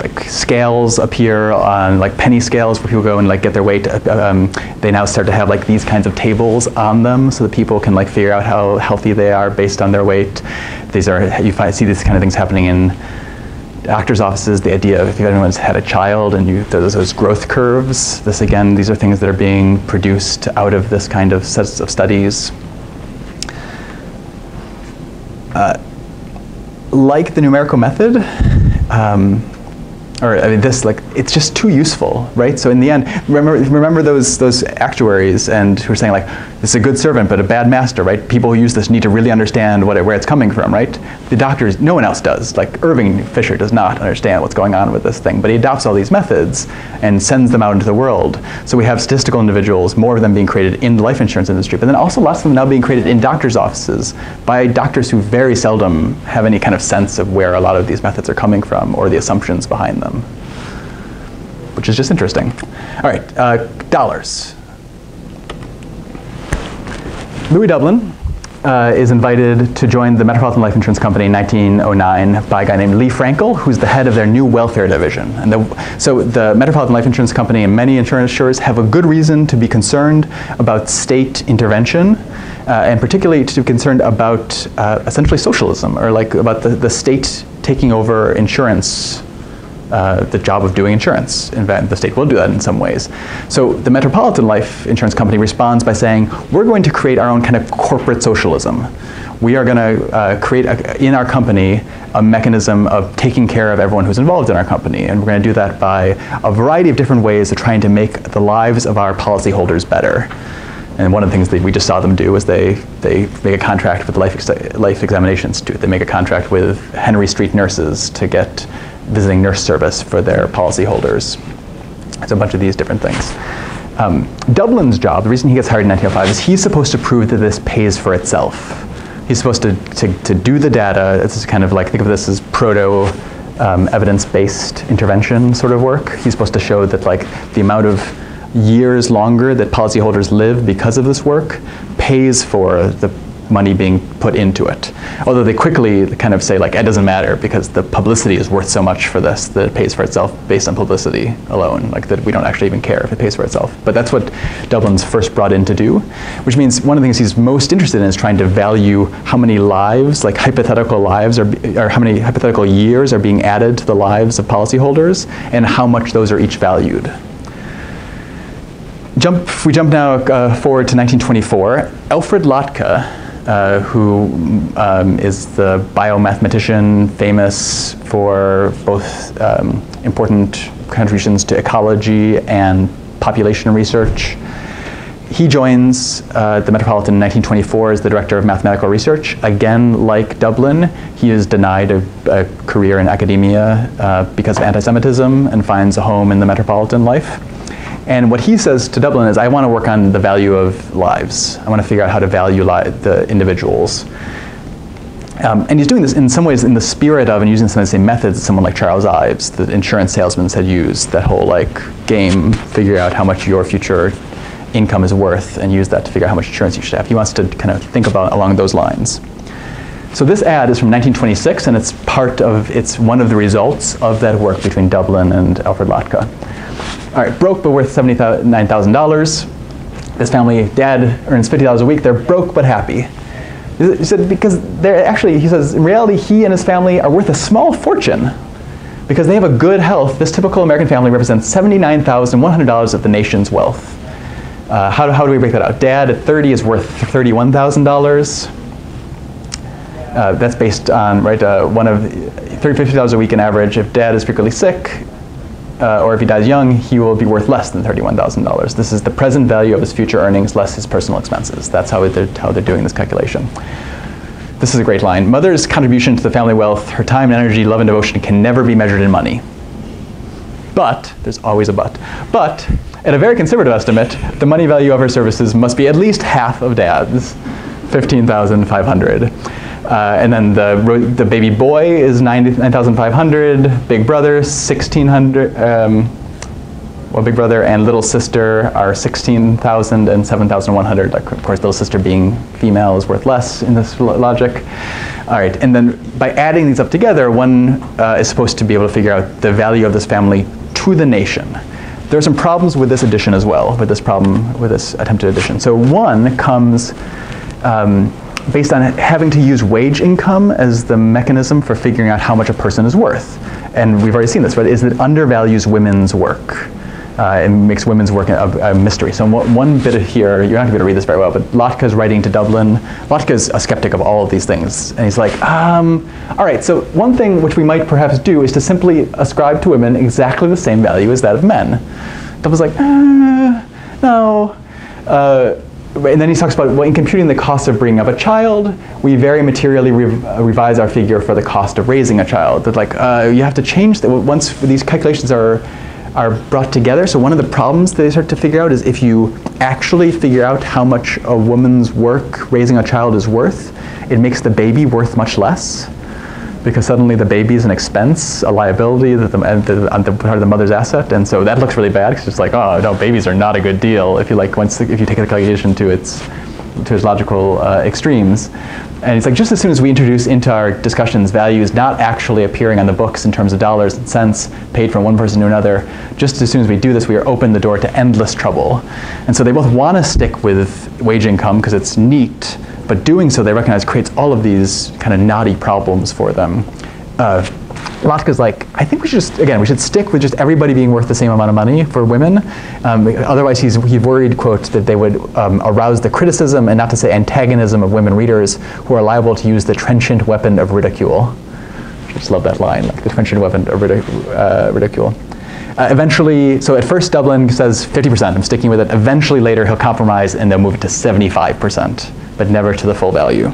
Like scales appear on like penny scales where people go and like get their weight. They now start to have like these kinds of tables on them so that people can like figure out how healthy they are based on their weight. You see these kind of things happening in doctor's offices, the idea of if anyone's had a child and there's those growth curves. This again, these are things that are being produced out of this kind of sets of studies. Like the numerical method, it's just too useful, right? So in the end, remember those actuaries and who are saying like, this is a good servant but a bad master, right? People who use this need to really understand where it's coming from, right? The doctors, no one else does. Like Irving Fisher does not understand what's going on with this thing, but he adopts all these methods and sends them out into the world. So we have statistical individuals, more of them being created in the life insurance industry, but then also lots of them now being created in doctors' offices by doctors who very seldom have any kind of sense of where a lot of these methods are coming from or the assumptions behind them, which is just interesting. All right, dollars. Louis Dublin is invited to join the Metropolitan Life Insurance Company in 1909 by a guy named Lee Frankel, who's the head of their new welfare division. And so the Metropolitan Life Insurance Company and many insurance insurers have a good reason to be concerned about state intervention, and particularly to be concerned about essentially socialism, or like about the state taking over insurance, the job of doing insurance. In fact, the state will do that in some ways. So the Metropolitan Life Insurance Company responds by saying, we're going to create our own kind of corporate socialism. We are going to create in our company a mechanism of taking care of everyone who's involved in our company. And we're going to do that by a variety of different ways of trying to make the lives of our policyholders better. And one of the things that we just saw them do is they make a contract with the Life Examination Institute. They make a contract with Henry Street nurses to get visiting nurse service for their policyholders. It's a bunch of these different things. Dublin's job, the reason he gets hired in 1905, is he's supposed to prove that this pays for itself. He's supposed to do the data. It's kind of like, think of this as proto evidence-based intervention sort of work. He's supposed to show that like the amount of years longer that policyholders live because of this work pays for the money being put into it. Although they quickly kind of say like, it doesn't matter because the publicity is worth so much for this that it pays for itself based on publicity alone, like that we don't actually even care if it pays for itself. But that's what Dublin's first brought in to do, which means one of the things he's most interested in is trying to value how many lives, like hypothetical lives, or how many hypothetical years are being added to the lives of policyholders and how much those are each valued. If we jump now forward to 1924, Alfred Latka, who is the biomathematician famous for both important contributions to ecology and population research. He joins the Metropolitan in 1924 as the director of mathematical research. Again, like Dublin, he is denied a career in academia because of anti-Semitism and finds a home in the Metropolitan life. And what he says to Dublin is, I want to work on the value of lives. I want to figure out how to value the individuals. And he's doing this in some ways in the spirit of and using some of the same methods that someone like Charles Ives, the insurance salesman, had used, that whole like game, figure out how much your future income is worth and use that to figure out how much insurance you should have. He wants to kind of think about along those lines. So this ad is from 1926, and it's one of the results of that work between Dublin and Alfred Latka. All right, broke but worth $79,000. This family, dad earns $50 a week. They're broke but happy. He said because they're actually, he says, in reality, he and his family are worth a small fortune because they have a good health. This typical American family represents $79,100 of the nation's wealth. How do we break that out? Dad at 30 is worth $31,000. That's based on $50 a week in average. If dad is frequently sick, or if he dies young, he will be worth less than $31,000. This is the present value of his future earnings less his personal expenses. That's how they're doing this calculation. This is a great line. Mother's contribution to the family wealth, her time, energy, love, and devotion can never be measured in money. But, there's always a but. But, at a very conservative estimate, the money value of her services must be at least half of dad's, $15,500. And then the baby boy is $99,500. Big brother, $1,600. Well, big brother and little sister are $16,000 and $7,100. Of course, little sister being female is worth less in this logic. All right, and then by adding these up together, one is supposed to be able to figure out the value of this family to the nation. There are some problems with this addition as well, with this attempted addition. So one comes based on having to use wage income as the mechanism for figuring out how much a person is worth. and we've already seen this, right, is that it undervalues women's work. It makes women's work a mystery. So one bit here, you're not going to be able to read this very well, but Latka's writing to Dublin. Latka's a skeptic of all of these things. And he's like, all right, so one thing which we might perhaps do is to simply ascribe to women exactly the same value as that of men. Dublin's like, no. And then he talks about, well, in computing the cost of bringing up a child, we very materially revise our figure for the cost of raising a child. That like, you have to change that once these calculations are brought together. So one of the problems they start to figure out is if you actually figure out how much a woman's work raising a child is worth, it makes the baby worth much less, because suddenly the baby is an expense, a liability that on the part of the mother's asset, and so that looks really bad because it's like, oh no, babies are not a good deal if you like if you take the calculation to its logical extremes. And it's like just as soon as we introduce into our discussions values not actually appearing on the books in terms of dollars and cents paid from one person to another, just as soon as we do this, we are open the door to endless trouble. And so they both want to stick with wage income because it's neat, but doing so they recognize creates all of these kind of knotty problems for them. Latka's like, I think we should stick with just everybody being worth the same amount of money for women. Otherwise, he's worried, quote, that they would arouse the criticism and not to say antagonism of women readers who are liable to use the trenchant weapon of ridicule. I just love that line, like the trenchant weapon of ridicule. Eventually, so at first Dublin says 50%, I'm sticking with it. Eventually later he'll compromise and they'll move it to 75%, but never to the full value.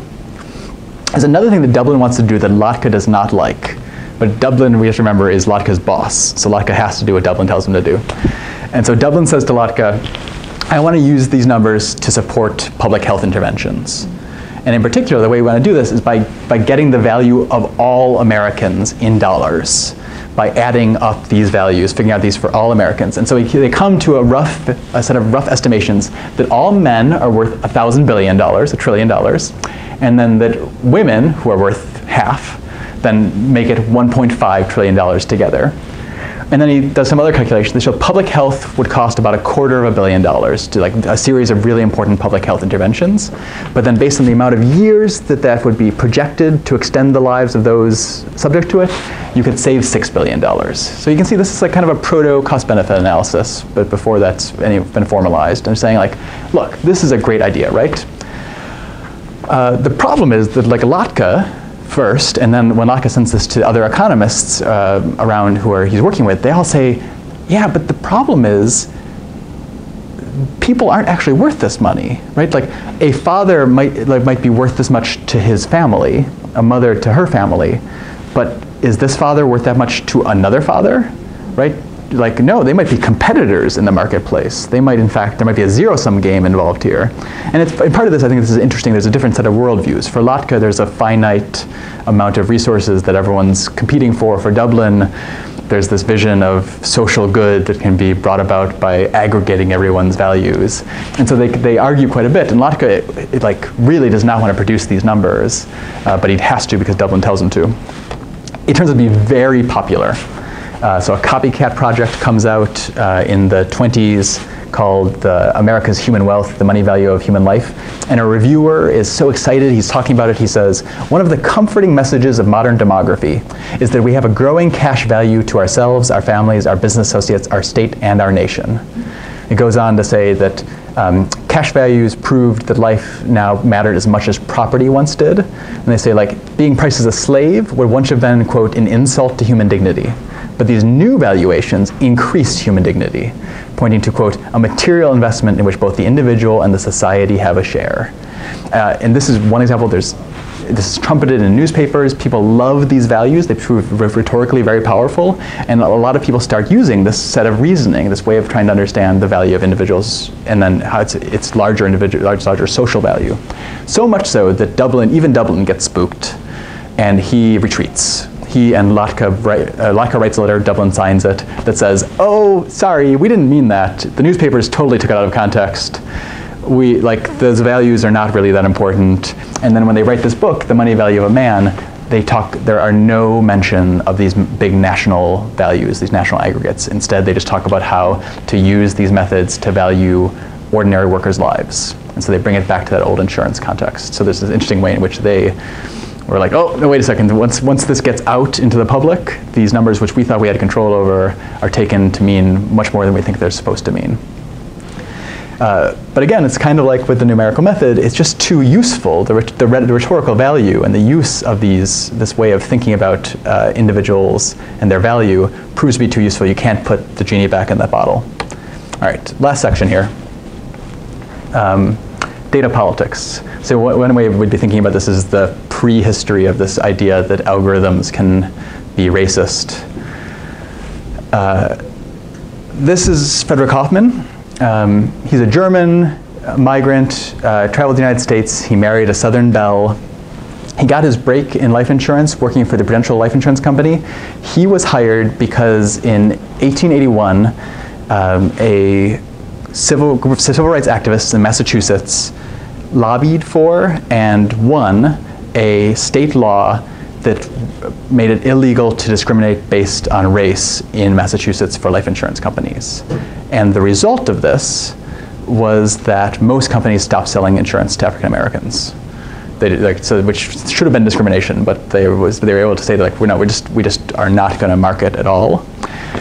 There's another thing that Dublin wants to do that Latka does not like. But Dublin, we have to remember, is Latka's boss. So Latka has to do what Dublin tells him to do. And so Dublin says to Latka, I want to use these numbers to support public health interventions. And in particular, the way we want to do this is by getting the value of all Americans in dollars, by adding up these values, figuring out these for all Americans. And so they come to a set of rough estimations that all men are worth $1,000 billion, $1 trillion, and then that women, who are worth half, then make it $1.5 trillion together. And then he does some other calculations that show public health would cost about $250 million to like a series of really important public health interventions. But then based on the amount of years that would be projected to extend the lives of those subject to it, you could save $6 billion. So you can see this is like kind of a proto cost-benefit analysis, but before that's been formalized. I'm saying like, look, this is a great idea, right? The problem is that like Latka, first, and then when Latka sends this to other economists around he's working with, they all say, yeah, but the problem is people aren't actually worth this money, right? Like a father might be worth this much to his family, a mother to her family, but is this father worth that much to another father, right? Like, no, they might be competitors in the marketplace. They might, in fact, there might be a zero-sum game involved here. And part of this, I think this is interesting, there's a different set of worldviews. For Latka, there's a finite amount of resources that everyone's competing for. For Dublin, there's this vision of social good that can be brought about by aggregating everyone's values. And so they argue quite a bit. And Latka, it like really does not want to produce these numbers, but he has to because Dublin tells him to. It turns out to be very popular. So a copycat project comes out in the 20s called America's Human Wealth, the Money Value of Human Life. And a reviewer is so excited, he's talking about it, he says, one of the comforting messages of modern demography is that we have a growing cash value to ourselves, our families, our business associates, our state, and our nation. It goes on to say that cash values proved that life now mattered as much as property once did. And they say like, being priced as a slave would once have been, quote, an insult to human dignity. But these new valuations increased human dignity, pointing to, quote, a material investment in which both the individual and the society have a share. And this is one example. This is trumpeted in newspapers. People love these values. They prove rhetorically very powerful. And a lot of people start using this set of reasoning, this way of trying to understand the value of individuals and then how its larger social value. So much so that even Dublin gets spooked and he retreats. He and Latka writes a letter, Dublin signs it, that says, oh, sorry, we didn't mean that. The newspapers totally took it out of context. Those values are not really that important. And then when they write this book, The Money Value of a Man, there are no mention of these big national values, these national aggregates. Instead, they just talk about how to use these methods to value ordinary workers' lives. And so they bring it back to that old insurance context. So there's this interesting way in which they We're like, oh, no, wait a second. Once this gets out into the public, these numbers which we thought we had control over are taken to mean much more than we think they're supposed to mean. But again, it's kind of like with the numerical method, it's just too useful. The rhetorical value and the use of this way of thinking about individuals and their value proves to be too useful. You can't put the genie back in that bottle. All right, last section here. Data politics. So one way we'd be thinking about this is the prehistory of this idea that algorithms can be racist. This is Frederick Hoffman. He's a German migrant, traveled to the United States. He married a Southern belle. He got his break in life insurance working for the Prudential Life Insurance Company. He was hired because in 1881, a group of civil rights activists in Massachusetts lobbied for and won a state law that made it illegal to discriminate based on race in Massachusetts for life insurance companies. And the result of this was that most companies stopped selling insurance to African Americans. Which should have been discrimination, but they were able to say that, like, we just are not going to market at all.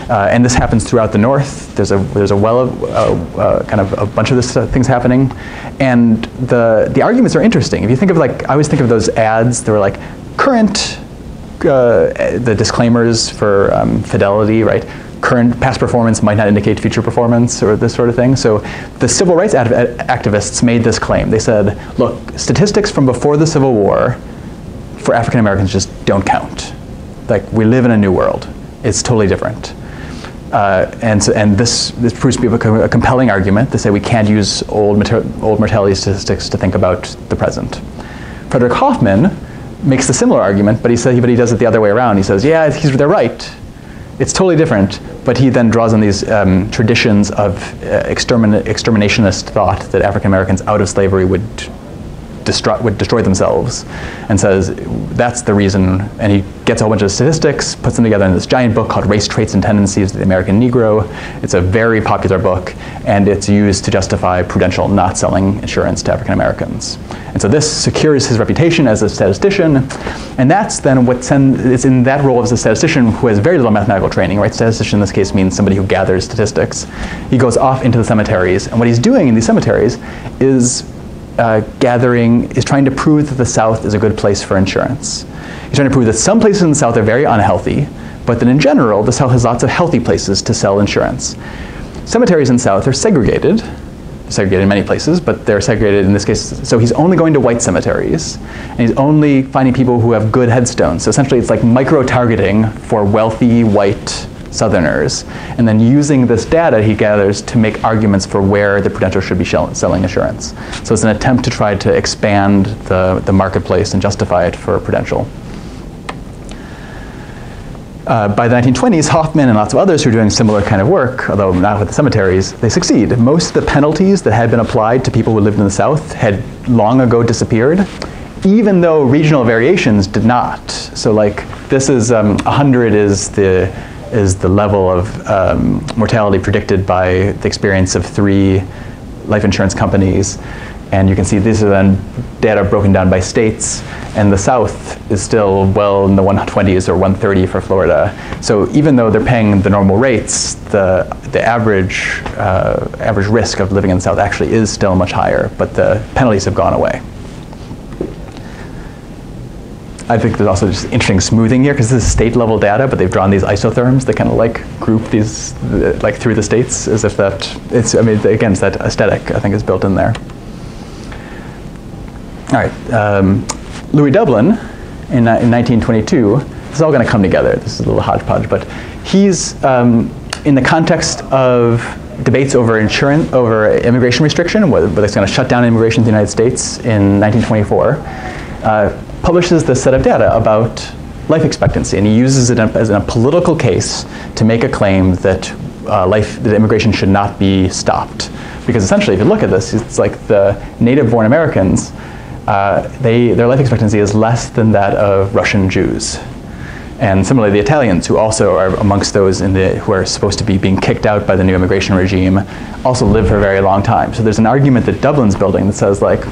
And this happens throughout the North. There's a well of kind of a bunch of this things happening, and the arguments are interesting. If you think of, like, I always think of those ads that were like current, the disclaimers for fidelity, right? Current past performance might not indicate future performance, or this sort of thing. So the civil rights activists made this claim. They said, look, statistics from before the Civil War for African Americans just don't count. Like, we live in a new world. It's totally different. And this proves to be a compelling argument to say we can't use old mortality statistics to think about the present. Frederick Hoffman makes the similar argument, but he does it the other way around. He says, yeah, they're right. It's totally different, but he then draws on these traditions of exterminationist thought that African Americans out of slavery would destroy themselves, and says that's the reason. And he gets a whole bunch of statistics, puts them together in this giant book called Race, Traits, and Tendencies of the American Negro. It's a very popular book, and it's used to justify Prudential not selling insurance to African Americans. And so this secures his reputation as a statistician, and that's then it's in that role as a statistician who has very little mathematical training, right? Statistician in this case means somebody who gathers statistics. He goes off into the cemeteries, and what he's doing in these cemeteries is trying to prove that the South is a good place for insurance. He's trying to prove that some places in the South are very unhealthy, but that in general, the South has lots of healthy places to sell insurance. Cemeteries in the South are segregated. They're segregated in many places, but they're segregated in this case. So he's only going to white cemeteries, and he's only finding people who have good headstones. So essentially, it's like micro-targeting for wealthy white Southerners, and then using this data he gathers to make arguments for where the Prudential should be selling insurance. So it's an attempt to try to expand the marketplace and justify it for Prudential. By the 1920s, Hoffman and lots of others who are doing similar kind of work, although not with the cemeteries, they succeed. Most of the penalties that had been applied to people who lived in the South had long ago disappeared, even though regional variations did not. So, like, this is 100 is the level of mortality predicted by the experience of 3 life insurance companies. And you can see these are then data broken down by states, and the South is still well in the 120s or 130 for Florida. So even though they're paying the normal rates, the average risk of living in the South actually is still much higher, but the penalties have gone away. I think there's also just interesting smoothing here, because this is state level data, but they've drawn these isotherms that kind of like group these like through the states, as if again, it's that aesthetic I think is built in there. All right, Louis Dublin in 1922, this is all going to come together. This is a little hodgepodge, but he's in the context of debates over immigration restriction, whether it's going to shut down immigration to the United States in 1924. Publishes this set of data about life expectancy, and he uses it as a political case to make a claim that immigration should not be stopped. Because essentially, if you look at this, it's like the native-born Americans, their life expectancy is less than that of Russian Jews. And similarly, the Italians, who also are amongst those who are supposed to be being kicked out by the new immigration regime, also live for a very long time. So there's an argument that Dublin's building that says, like,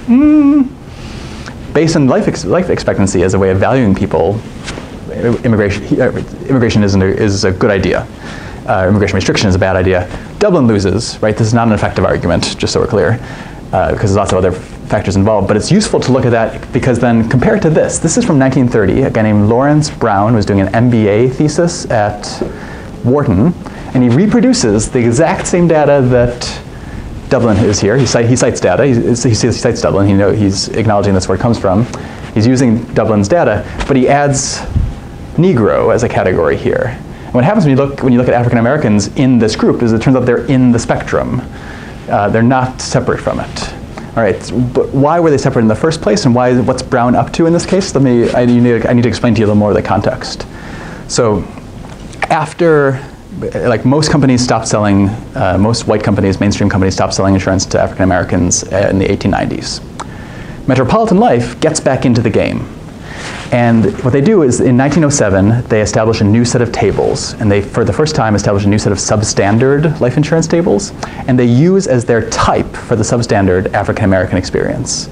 based on life expectancy as a way of valuing people, immigration is a good idea. Immigration restriction is a bad idea. Dublin loses, right? This is not an effective argument, just so we're clear, because there's lots of other factors involved. But it's useful to look at that because then compare it to this. This is from 1930. A guy named Lawrence Brown was doing an MBA thesis at Wharton, and he reproduces the exact same data that Dublin is here. He cites data. He cites Dublin. He's acknowledging that's where it comes from. He's using Dublin's data, but he adds Negro as a category here. And what happens when you look at African Americans in this group is it turns out they're in the spectrum. They're not separate from it. All right, but why were they separate in the first place, and what's Brown up to in this case? I need to explain to you a little more of the context. So after, like most companies stopped selling, most white companies, mainstream companies stopped selling insurance to African Americans in the 1890s. Metropolitan Life gets back into the game. And what they do is in 1907, they establish a new set of tables. And they, for the first time, establish a new set of substandard life insurance tables. And they use as their type for the substandard African American experience.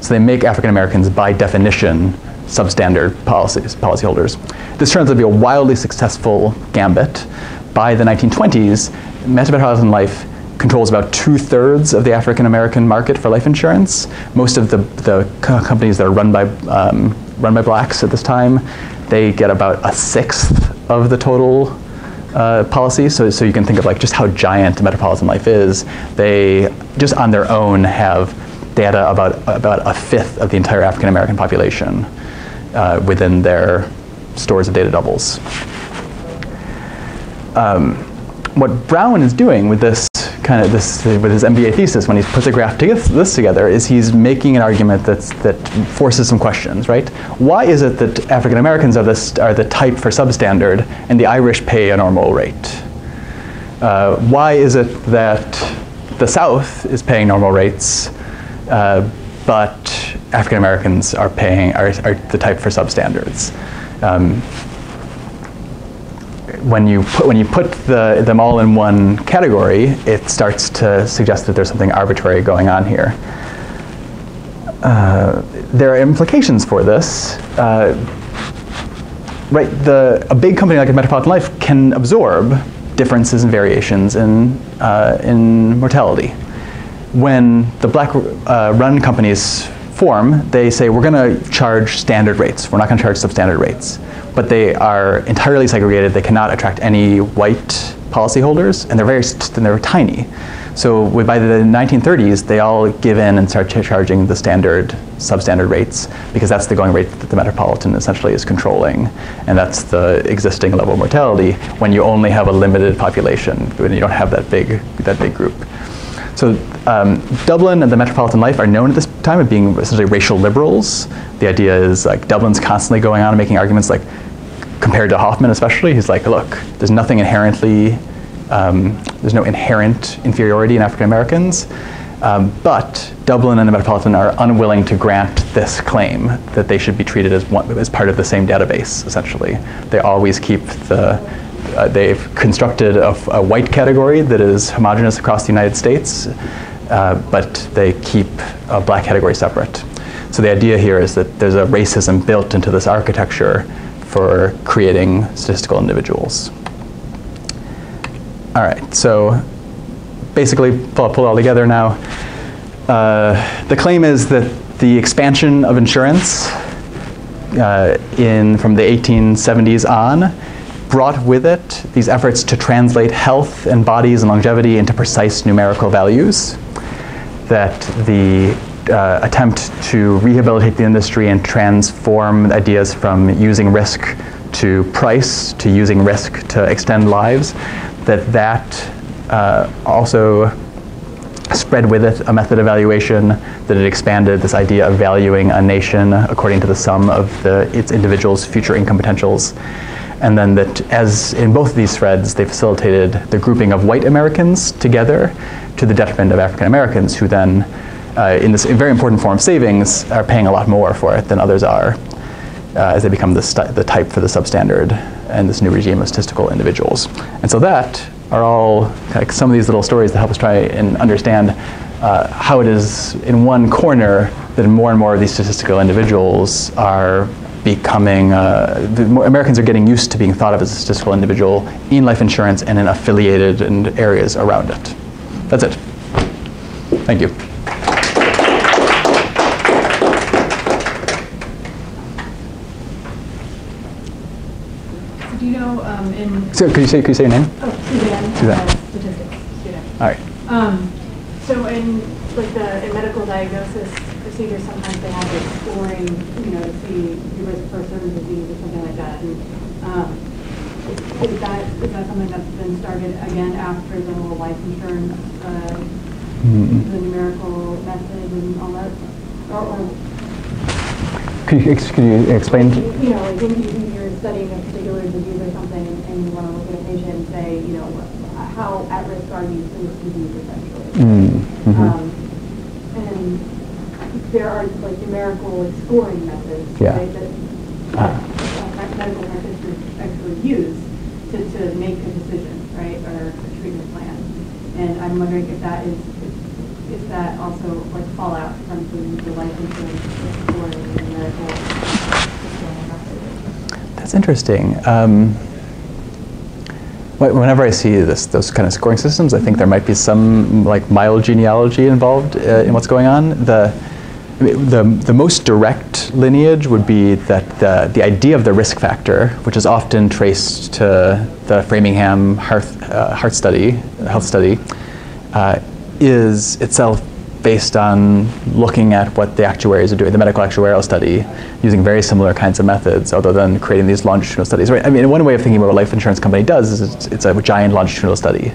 So they make African Americans, by definition, substandard policyholders. This turns out to be a wildly successful gambit. By the 1920s, Metropolitan Life controls about 2/3 of the African American market for life insurance. Most of the companies that are run by blacks at this time, they get about 1/6 of the total policies. So you can think of like just how giant Metropolitan Life is. They just on their own have data about 1/5 of the entire African American population within their stores of data doubles. What Brown is doing with this with his MBA thesis, when he puts a graph this together, is he's making an argument that forces some questions, right? Why is it that African Americans are the type for substandard and the Irish pay a normal rate? Why is it that the South is paying normal rates, but African Americans are the type for substandards? When you put them all in one category, it starts to suggest that there's something arbitrary going on here. There are implications for this. Right, a big company like Metropolitan Life can absorb differences and variations in mortality. When the black-run companies form, they say, we're going to charge standard rates. We're not going to charge substandard rates. But they are entirely segregated. They cannot attract any white policyholders, and they're tiny. So by the 1930s, they all give in and start charging the substandard rates, because that's the going rate that the Metropolitan essentially is controlling, and that's the existing level of mortality when you only have a limited population, when you don't have that big group. So Dublin and the Metropolitan Life are known at this time as being essentially racial liberals. The idea is like Dublin's constantly going on and making arguments like, compared to Hoffman especially, he's like, look, there's nothing inherently, there's no inherent inferiority in African Americans, but Dublin and the Metropolitan are unwilling to grant this claim that they should be treated as part of the same database, essentially. They always keep they've constructed a white category that is homogeneous across the United States, but they keep a black category separate. So the idea here is that there's a racism built into this architecture for creating statistical individuals. All right, so basically, pull it all together now. The claim is that the expansion of insurance from the 1870s on brought with it these efforts to translate health and bodies and longevity into precise numerical values, that the attempt to rehabilitate the industry and transform ideas from using risk to price to using risk to extend lives, that also spread with it a method evaluation, that it expanded this idea of valuing a nation according to the sum of its individuals' future income potentials. And then that, as in both of these threads, they facilitated the grouping of white Americans together to the detriment of African Americans, who then, in this very important form of savings, are paying a lot more for it than others are, as they become the type for the substandard and this new regime of statistical individuals. And so that are all like some of these little stories that help us try and understand how it is in one corner that more and more of these statistical individuals are becoming, Americans are getting used to being thought of as a statistical individual in life insurance and in affiliated and areas around it. That's it. Thank you. So do you know So could you say your name? Oh, Suzanne. Suzanne. Statistics student. All right. So in medical diagnosis procedures, sometimes they have like scoring, to see your risk for a certain disease or something like that. And is that something that's been started again after the whole life insurance, the numerical method and all that? Or could you explain? Like if you're studying a particular disease or something and you want to look at a patient and say, how at risk are you for this disease essentially? And there are like numerical scoring methods, right, that medical practitioners actually use to make a decision, right, or a treatment plan. And I'm wondering if that also like fallout from the life insurance scoring and numerical scoring method. That's interesting. Whenever I see those kind of scoring systems, I think there might be some like mild genealogy involved in what's going on. The most direct lineage would be that the idea of the risk factor, which is often traced to the Framingham health study, is itself based on looking at what the actuaries are doing, the medical actuarial study, using very similar kinds of methods, other than creating these longitudinal studies. Right? I mean, one way of thinking about what a life insurance company does is it's a giant longitudinal study.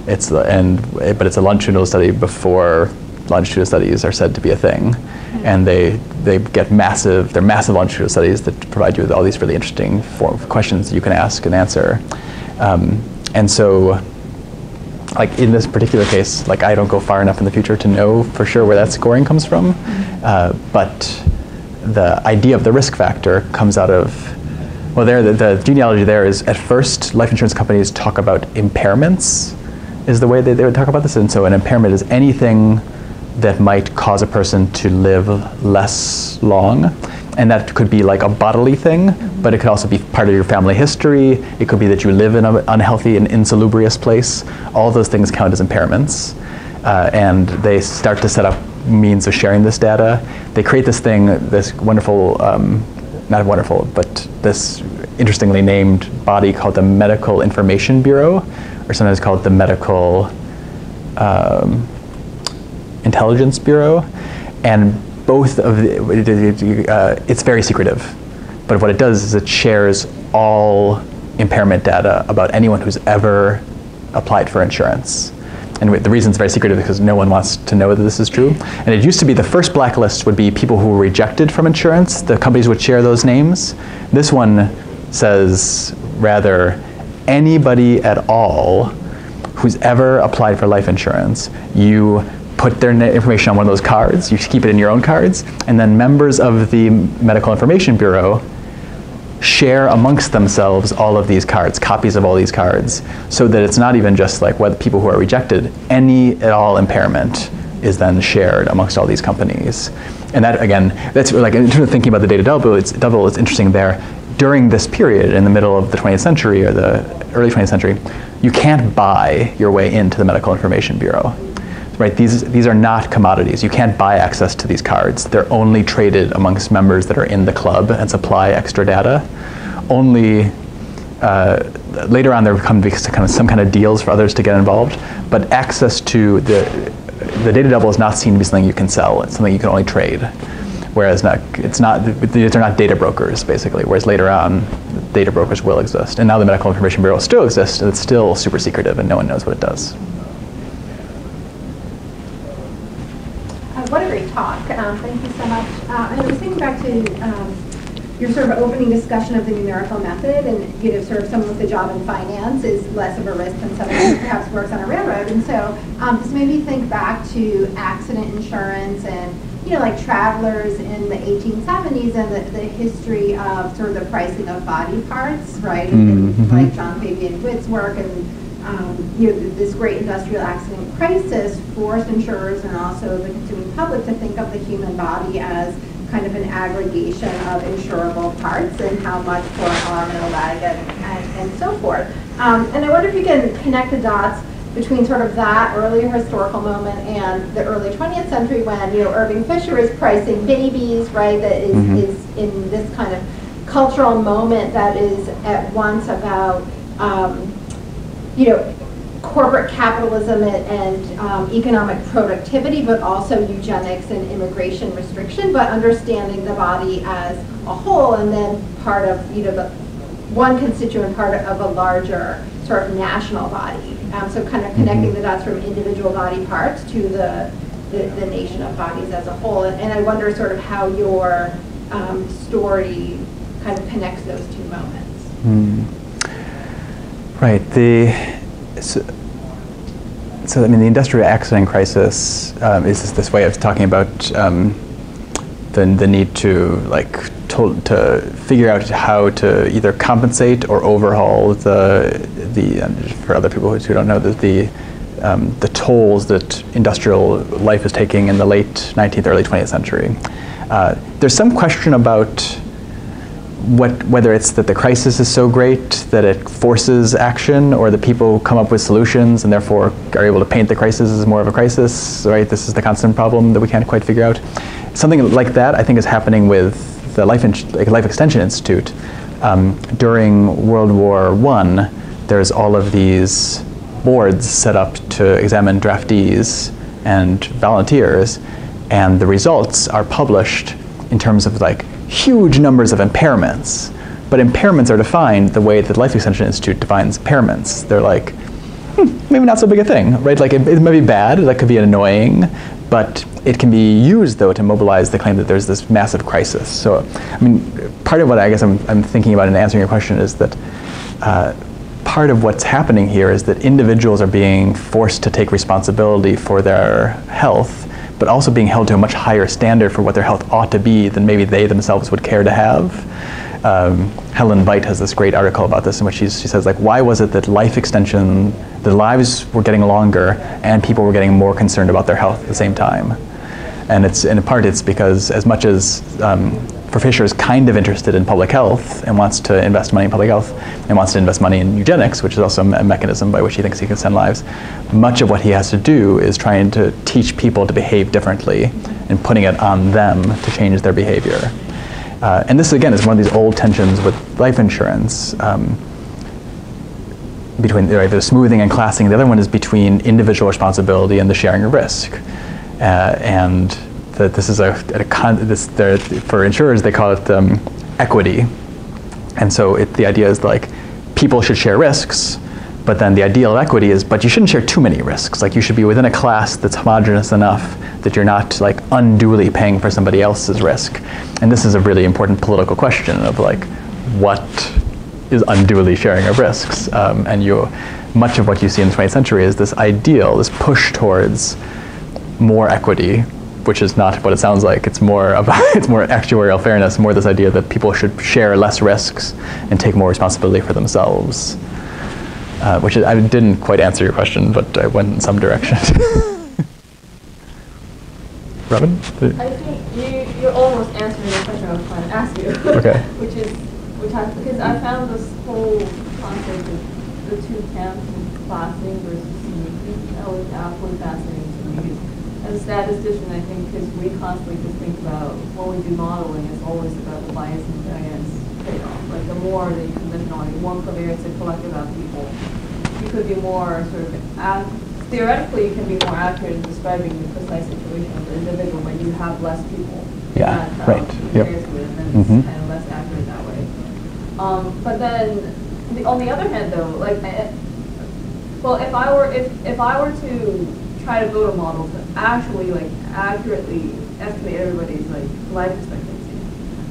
But it's a longitudinal study before longitudinal studies are said to be a thing, and they're massive longitudinal studies that provide you with all these really interesting questions you can ask and answer, and so. Like in this particular case, like I don't go far enough in the future to know for sure where that scoring comes from, but the idea of the risk factor comes out of, the genealogy there is at first life insurance companies talk about impairments is the way they would talk about this, and so an impairment is anything that might cause a person to live less long. And that could be like a bodily thing, but it could also be part of your family history. It could be that you live in an unhealthy and insalubrious place. All those things count as impairments. And they start to set up means of sharing this data. They create this thing, this wonderful, not wonderful, but this interestingly named body called the Medical Information Bureau, or sometimes called the Medical Intelligence Bureau. And both of it's very secretive, but what it does is it shares all impairment data about anyone who's ever applied for insurance. And the reason it's very secretive is because no one wants to know that this is true. And it used to be the first blacklist would be people who were rejected from insurance. The companies would share those names. This one says rather anybody at all who's ever applied for life insurance. You put their information on one of those cards, you keep it in your own cards, and then members of the Medical Information Bureau share amongst themselves all of these cards, copies of all these cards, so that it's not even just like whether people who are rejected, any at all impairment is then shared amongst all these companies. And that, again, that's like, in terms of thinking about the data double, it's interesting there. During this period, in the middle of the 20th century or the early 20th century, you can't buy your way into the Medical Information Bureau. Right, these are not commodities. You can't buy access to these cards. They're only traded amongst members that are in the club and supply extra data. Only later on there come to be some kind of deals for others to get involved. But access to the data double is not seen to be something you can sell. It's something you can only trade. Whereas these are not data brokers basically. Whereas later on, data brokers will exist. And now the Medical Information Bureau still exists, and it's still super secretive, and no one knows what it does. What a great talk. Thank you so much. And I was thinking back to your sort of opening discussion of the numerical method, and sort of someone with a job in finance is less of a risk than someone who perhaps works on a railroad. And so this made me think back to accident insurance and like travelers in the 1870s and the history of sort of the pricing of body parts, right? And like John Fabian Witt's work and this great industrial accident crisis forced insurers and also the consuming public to think of the human body as kind of an aggregation of insurable parts and how much for an arm and a leg and so forth. And I wonder if you can connect the dots between sort of that earlier historical moment and the early 20th century when, Irving Fisher is pricing babies, right, that is in this kind of cultural moment that is at once about, corporate capitalism and economic productivity, but also eugenics and immigration restriction, but understanding the body as a whole and then part of, the one constituent part of a larger sort of national body. So kind of connecting the dots from individual body parts to the nation of bodies as a whole. And I wonder sort of how your story kind of connects those two moments. Right. So I mean, the industrial accident crisis is this way of talking about the need to figure out how to either compensate or overhaul the for other people who don't know the tolls that industrial life is taking in the late 19th, early 20th century. There's some question about whether it's that the crisis is so great that it forces action, or that people come up with solutions and therefore are able to paint the crisis as more of a crisis, right? This is the constant problem that we can't quite figure out. Something like that, I think, is happening with the Life Extension Institute. During World War I, there's all of these boards set up to examine draftees and volunteers, and the results are published in terms of huge numbers of impairments. But impairments are defined the way that the Life Extension Institute defines impairments. They're maybe not so big a thing, right? It might be bad, that could be annoying, but it can be used, though, to mobilize the claim that there's this massive crisis. So, I mean, part of what I guess I'm thinking about in answering your question is that part of what's happening here is that individuals are being forced to take responsibility for their health, but also being held to a much higher standard for what their health ought to be than maybe they themselves would care to have. Helen Veit has this great article about this in which she says, why was it that life extension, the lives were getting longer and people were getting more concerned about their health at the same time? And in part it's because as much as for Fisher is kind of interested in public health and wants to invest money in public health and wants to invest money in eugenics, which is also a mechanism by which he thinks he can send lives, much of what he has to do is trying to teach people to behave differently and putting it on them to change their behavior. And this, again, is one of these old tensions with life insurance between the smoothing and classing. The other one is between individual responsibility and the sharing of risk. And that this is for insurers, they call it equity. And so the idea is people should share risks, but then the ideal of equity is, but you shouldn't share too many risks. You should be within a class that's homogeneous enough that you're not unduly paying for somebody else's risk. And this is a really important political question of what is unduly sharing of risks. And much of what you see in the 20th century is this ideal, this push towards more equity, which is not what it sounds like. It's more actuarial fairness, more this idea that people should share less risks and take more responsibility for themselves. Which I didn't quite answer your question, but I went in some direction. Robin? I think you're almost answering the question I was trying to ask you. Okay. Because I found this whole concept of the two camps of classing versus seniority always absolutely fascinating to me. As a statistician, I think, because we constantly just think about when we do modeling, it's always about the bias and variance trade-off. The more that you can mention on one covariance and collective of people, you could be more theoretically, you can be more accurate in describing the precise situation of the individual when you have less people. Yeah, right. Yep. With, and it's kind of less accurate that way. But then, on the other hand, though, if I were to try to build a model to actually accurately estimate everybody's life expectancy,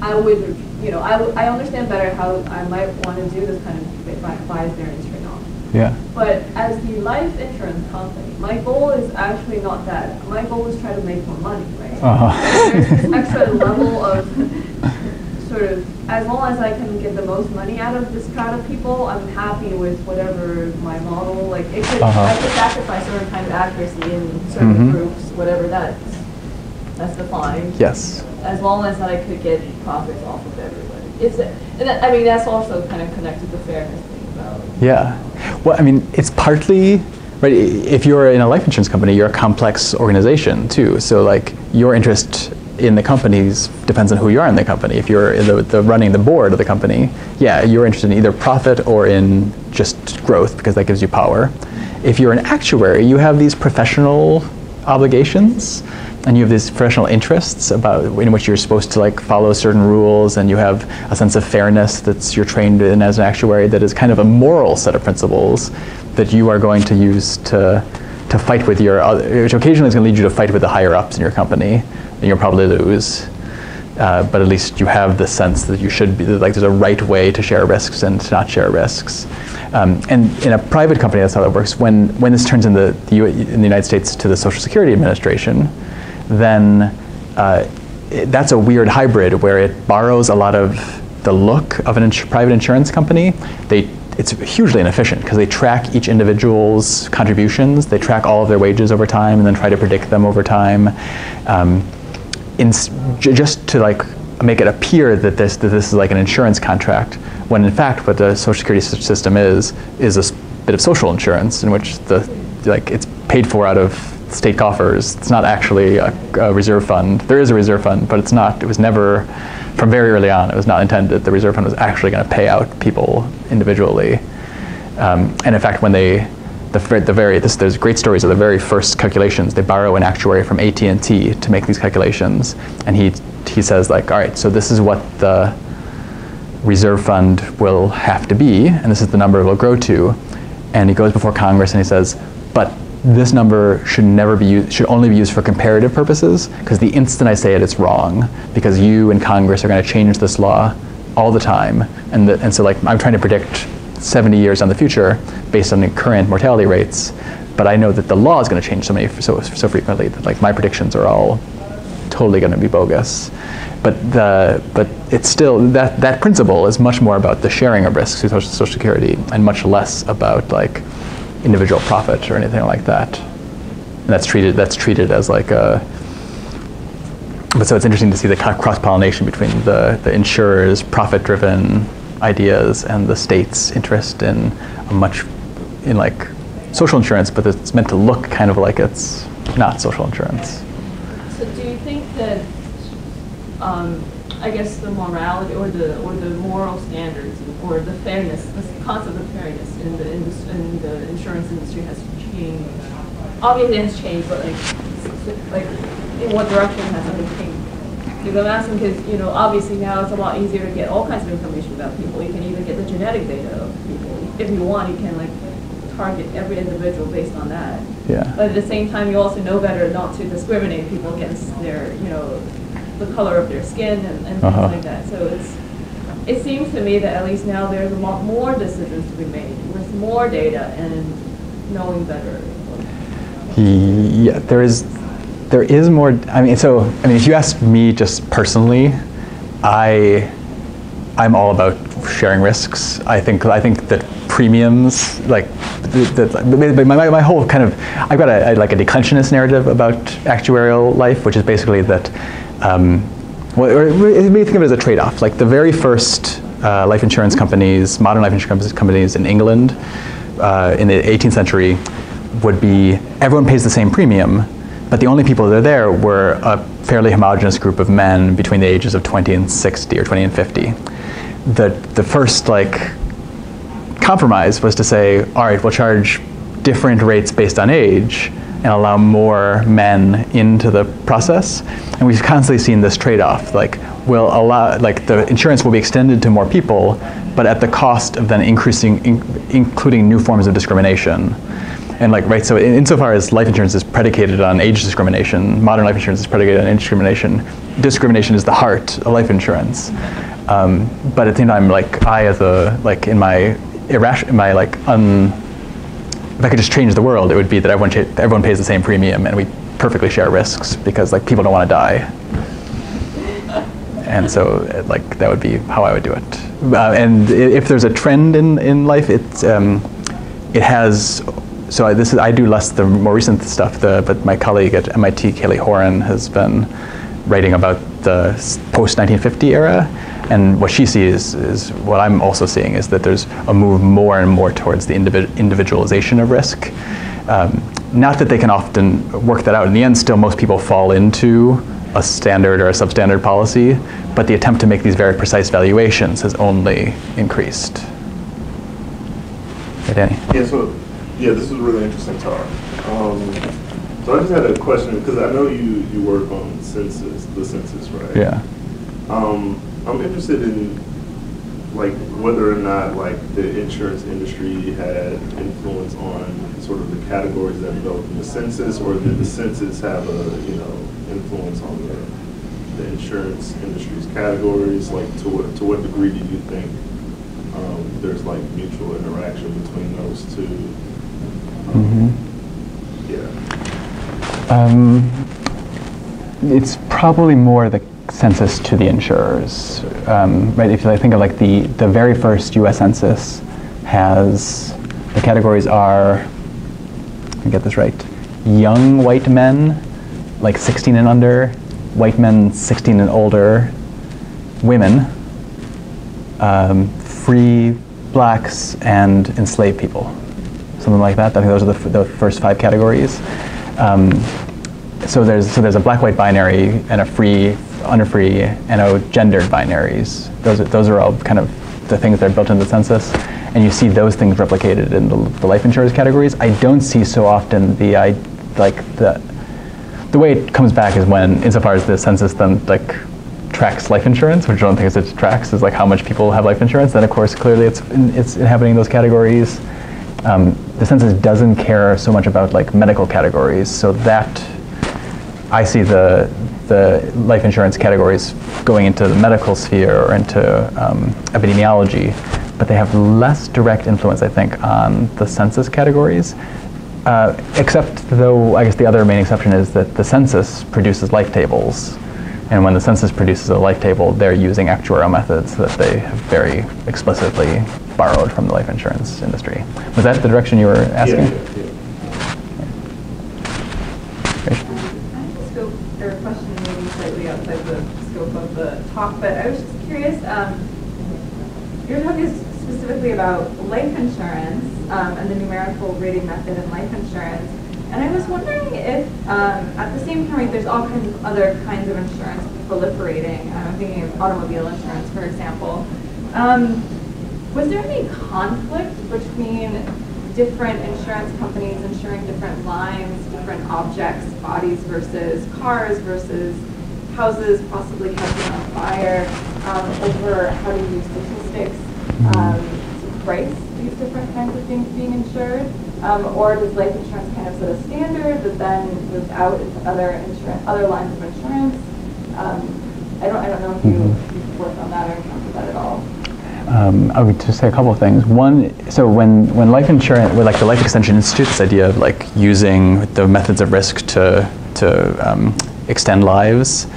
I would, I understand better how I might want to do this kind of bias variance trade-off. Yeah. But as the life insurance company, my goal is actually not that. My goal is try to make more money, right? Uh-huh. There's this extra level of sort of, as long as I can get the most money out of this crowd of people, I'm happy with whatever my model, like it could, I could sacrifice certain kind of accuracy in certain groups, whatever that's defined. Yes. As long as I could get profits off of everybody. I mean, that's also kind of connected to fairness thing about. Yeah. Well, I mean, it's partly, right, if you're in a life insurance company, you're a complex organization too. So like your interest in the companies depends on who you are in the company. If you're in the running the board of the company, yeah, you're interested in either profit or in just growth because that gives you power. If you're an actuary, you have these professional obligations and you have these professional interests in which you're supposed to like follow certain rules, and you have a sense of fairness that you're trained in as an actuary that is kind of a moral set of principles that you are going to use to fight with which occasionally is going to lead you to fight with the higher ups in your company, and you'll probably lose. But at least you have the sense that you should be, like there's a right way to share risks and to not share risks. And in a private company, that's how that works. When this turns in the United States to the Social Security Administration, then that's a weird hybrid where it borrows a lot of the look of a private insurance company. It's hugely inefficient because they track each individual's contributions. They track all of their wages over time and then try to predict them over time, just to like make it appear that this is like an insurance contract, when in fact what the Social Security system is a bit of social insurance in which it's paid for out of state coffers. It's not actually a reserve fund. There is a reserve fund, but it's not. It was never, from very early on, it was not intended. The reserve fund was actually going to pay out people individually. And in fact, when there's great stories of the very first calculations. They borrow an actuary from AT&T to make these calculations, and he says like, all right, so this is what the reserve fund will have to be, and this is the number it will grow to. And he goes before Congress and he says, but this number should only be used for comparative purposes, because the instant I say it, it's wrong, because you and Congress are going to change this law all the time, and so like I'm trying to predict 70 years on the future based on the current mortality rates, but I know that the law is going to change so frequently that like my predictions are all totally going to be bogus. But it's still that principle is much more about the sharing of risks through Social Security and much less about like individual profit or anything like that. And that's treated as like a. But so it's interesting to see the cross-pollination between the insurers' profit-driven ideas and the state's interest in like social insurance, but it's meant to look kind of like it's not social insurance. So do you think that I guess the morality or the moral standards or the fairness, the concept of fairness in the insurance industry has changed? Obviously, it has changed, but like in what direction has it changed? Because I'm asking because obviously now it's a lot easier to get all kinds of information about people. You can even get the genetic data of people. If you want, you can like target every individual based on that. Yeah. But at the same time, you also know better not to discriminate people against their the color of their skin and things like that. So it seems to me that at least now there's a lot more decisions to be made with more data and knowing better. Yeah, there is more. I mean, if you ask me just personally, I'm all about sharing risks. I think that premiums, like my whole kind of, I've got a declensionist narrative about actuarial life, which is basically that. Maybe think of it as a trade-off. Like the very first life insurance companies, modern life insurance companies in England in the 18th century would be everyone pays the same premium, but the only people that are there were a fairly homogeneous group of men between the ages of 20 and 60 or 20 and 50. The first compromise was to say, all right, we'll charge different rates based on age and allow more men into the process. And we've constantly seen this trade-off. We'll allow, the insurance will be extended to more people, but at the cost of then including new forms of discrimination. And so insofar as life insurance is predicated on age discrimination, modern life insurance is predicated on age discrimination. Discrimination is the heart of life insurance. But at the same time, if I could just change the world, it would be that everyone pays the same premium and we perfectly share risks because people don't want to die. And so like that would be how I would do it. And if there's a trend in life, it has. So I do less the more recent stuff, but my colleague at MIT, Kaylee Horan, has been writing about the post-1950 era, and what she sees is what I'm also seeing, is that there's a move more and more towards the individualization of risk. Not that they can often work that out. In the end, still most people fall into a standard or a substandard policy, but the attempt to make these very precise valuations has only increased. Hey, Danny. Yeah, this was a really interesting talk. So I just had a question, because I know you work on the census, right? Yeah. I'm interested in like whether or not like the insurance industry had influence on sort of the categories that developed in the census, or did the census have a influence on the insurance industry's categories? Like to what degree do you think there's like mutual interaction between those two? It's probably more the census to the insurers, right? If I think of like the very first U.S. census has, the categories are, let me get this right, young white men, like 16 and under, white men 16 and older, women, free blacks, and enslaved people. Something like that. I think those are the first 5 categories. So there's a black-white binary and a free, under-free, and a gendered binaries. Those are all kind of the things that are built into the census, and you see those things replicated in the life insurance categories. I don't see so often the way it comes back is when, insofar as the census then like tracks life insurance, which I don't think it tracks, is like how much people have life insurance. Then of course clearly it's inhabiting those categories. The census doesn't care so much about like medical categories, so that I see the life insurance categories going into the medical sphere or into epidemiology, but they have less direct influence, I think, on the census categories. Except though, I guess the other main exception is that the census produces life tables. And when the census produces a life table, they're using actuarial methods that they have very explicitly borrowed from the life insurance industry. Was that the direction you were asking? Yeah. Or a question maybe slightly outside the scope of the talk, but I was just curious, your talk is specifically about life insurance and the numerical rating method in life insurance. And I was wondering if, at the same time, like, there's all kinds of other kinds of insurance proliferating. I'm thinking of automobile insurance, for example. Was there any conflict between different insurance companies insuring different lines, different objects, bodies versus cars versus houses possibly catching on fire, over how to use statistics to price these different kinds of things being insured? Or does life insurance kind of set a standard that then moves out into other lines of insurance? I don't know if you've worked on that or encountered that at all. I would just say a couple of things. One, so when life insurance, with like the Life Extension Institute, this idea of like using the methods of risk to extend lives,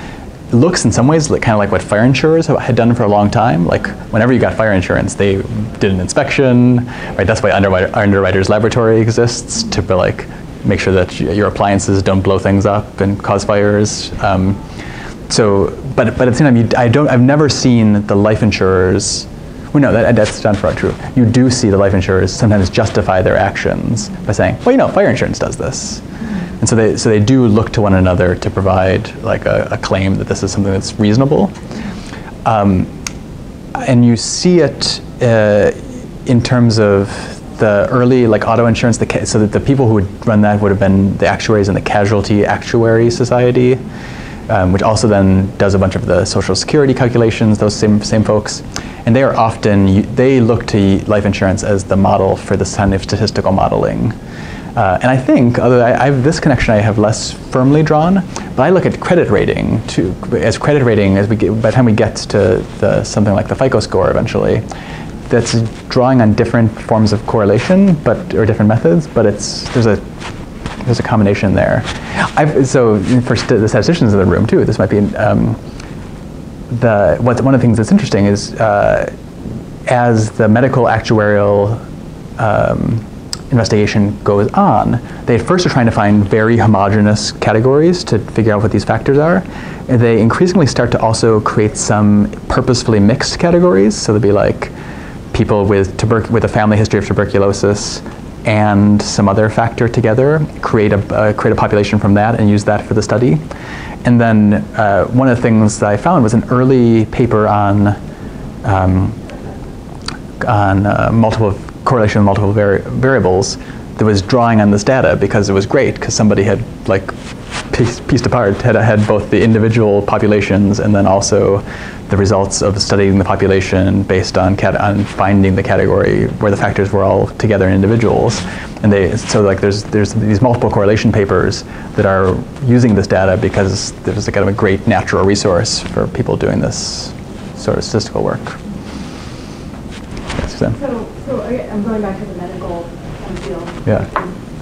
looks in some ways like, kind of like what fire insurers had done for a long time. Like whenever you got fire insurance, they did an inspection, right? That's why Underwriter's Laboratory exists, to like make sure that your appliances don't blow things up and cause fires. But at the same time, I've never seen the life insurers. Well, no, that's not true. You do see the life insurers sometimes justify their actions by saying, well, fire insurance does this. And so they do look to one another to provide like a claim that this is something that's reasonable. And you see it in terms of the early like auto insurance, so that the people who would run that would have been the actuaries in the Casualty Actuary Society, which also then does a bunch of the Social Security calculations, those same folks. And they are often, they look to life insurance as the model for this kind of statistical modeling. And I think, this connection I have less firmly drawn, but I look at credit rating too, as credit rating, by the time we get to something like the FICO score eventually, that's drawing on different forms of correlation, or different methods, but there's a combination there. So for the statisticians in the room too, this might be, one of the things that's interesting is as the medical actuarial investigation goes on, they first are trying to find very homogeneous categories to figure out what these factors are. And they increasingly start to also create some purposefully mixed categories. So there'll be like people with a family history of tuberculosis and some other factor together, create a population from that and use that for the study. And then one of the things that I found was an early paper on correlation of multiple variables that was drawing on this data because it was great because somebody had like pieced apart, had both the individual populations and then also the results of studying the population based on finding the category where the factors were all together in individuals. And there's these multiple correlation papers that are using this data because there's a kind of a great natural resource for people doing this sort of statistical work. Yes, Suzanne? So I'm going back to the medical field. Yeah.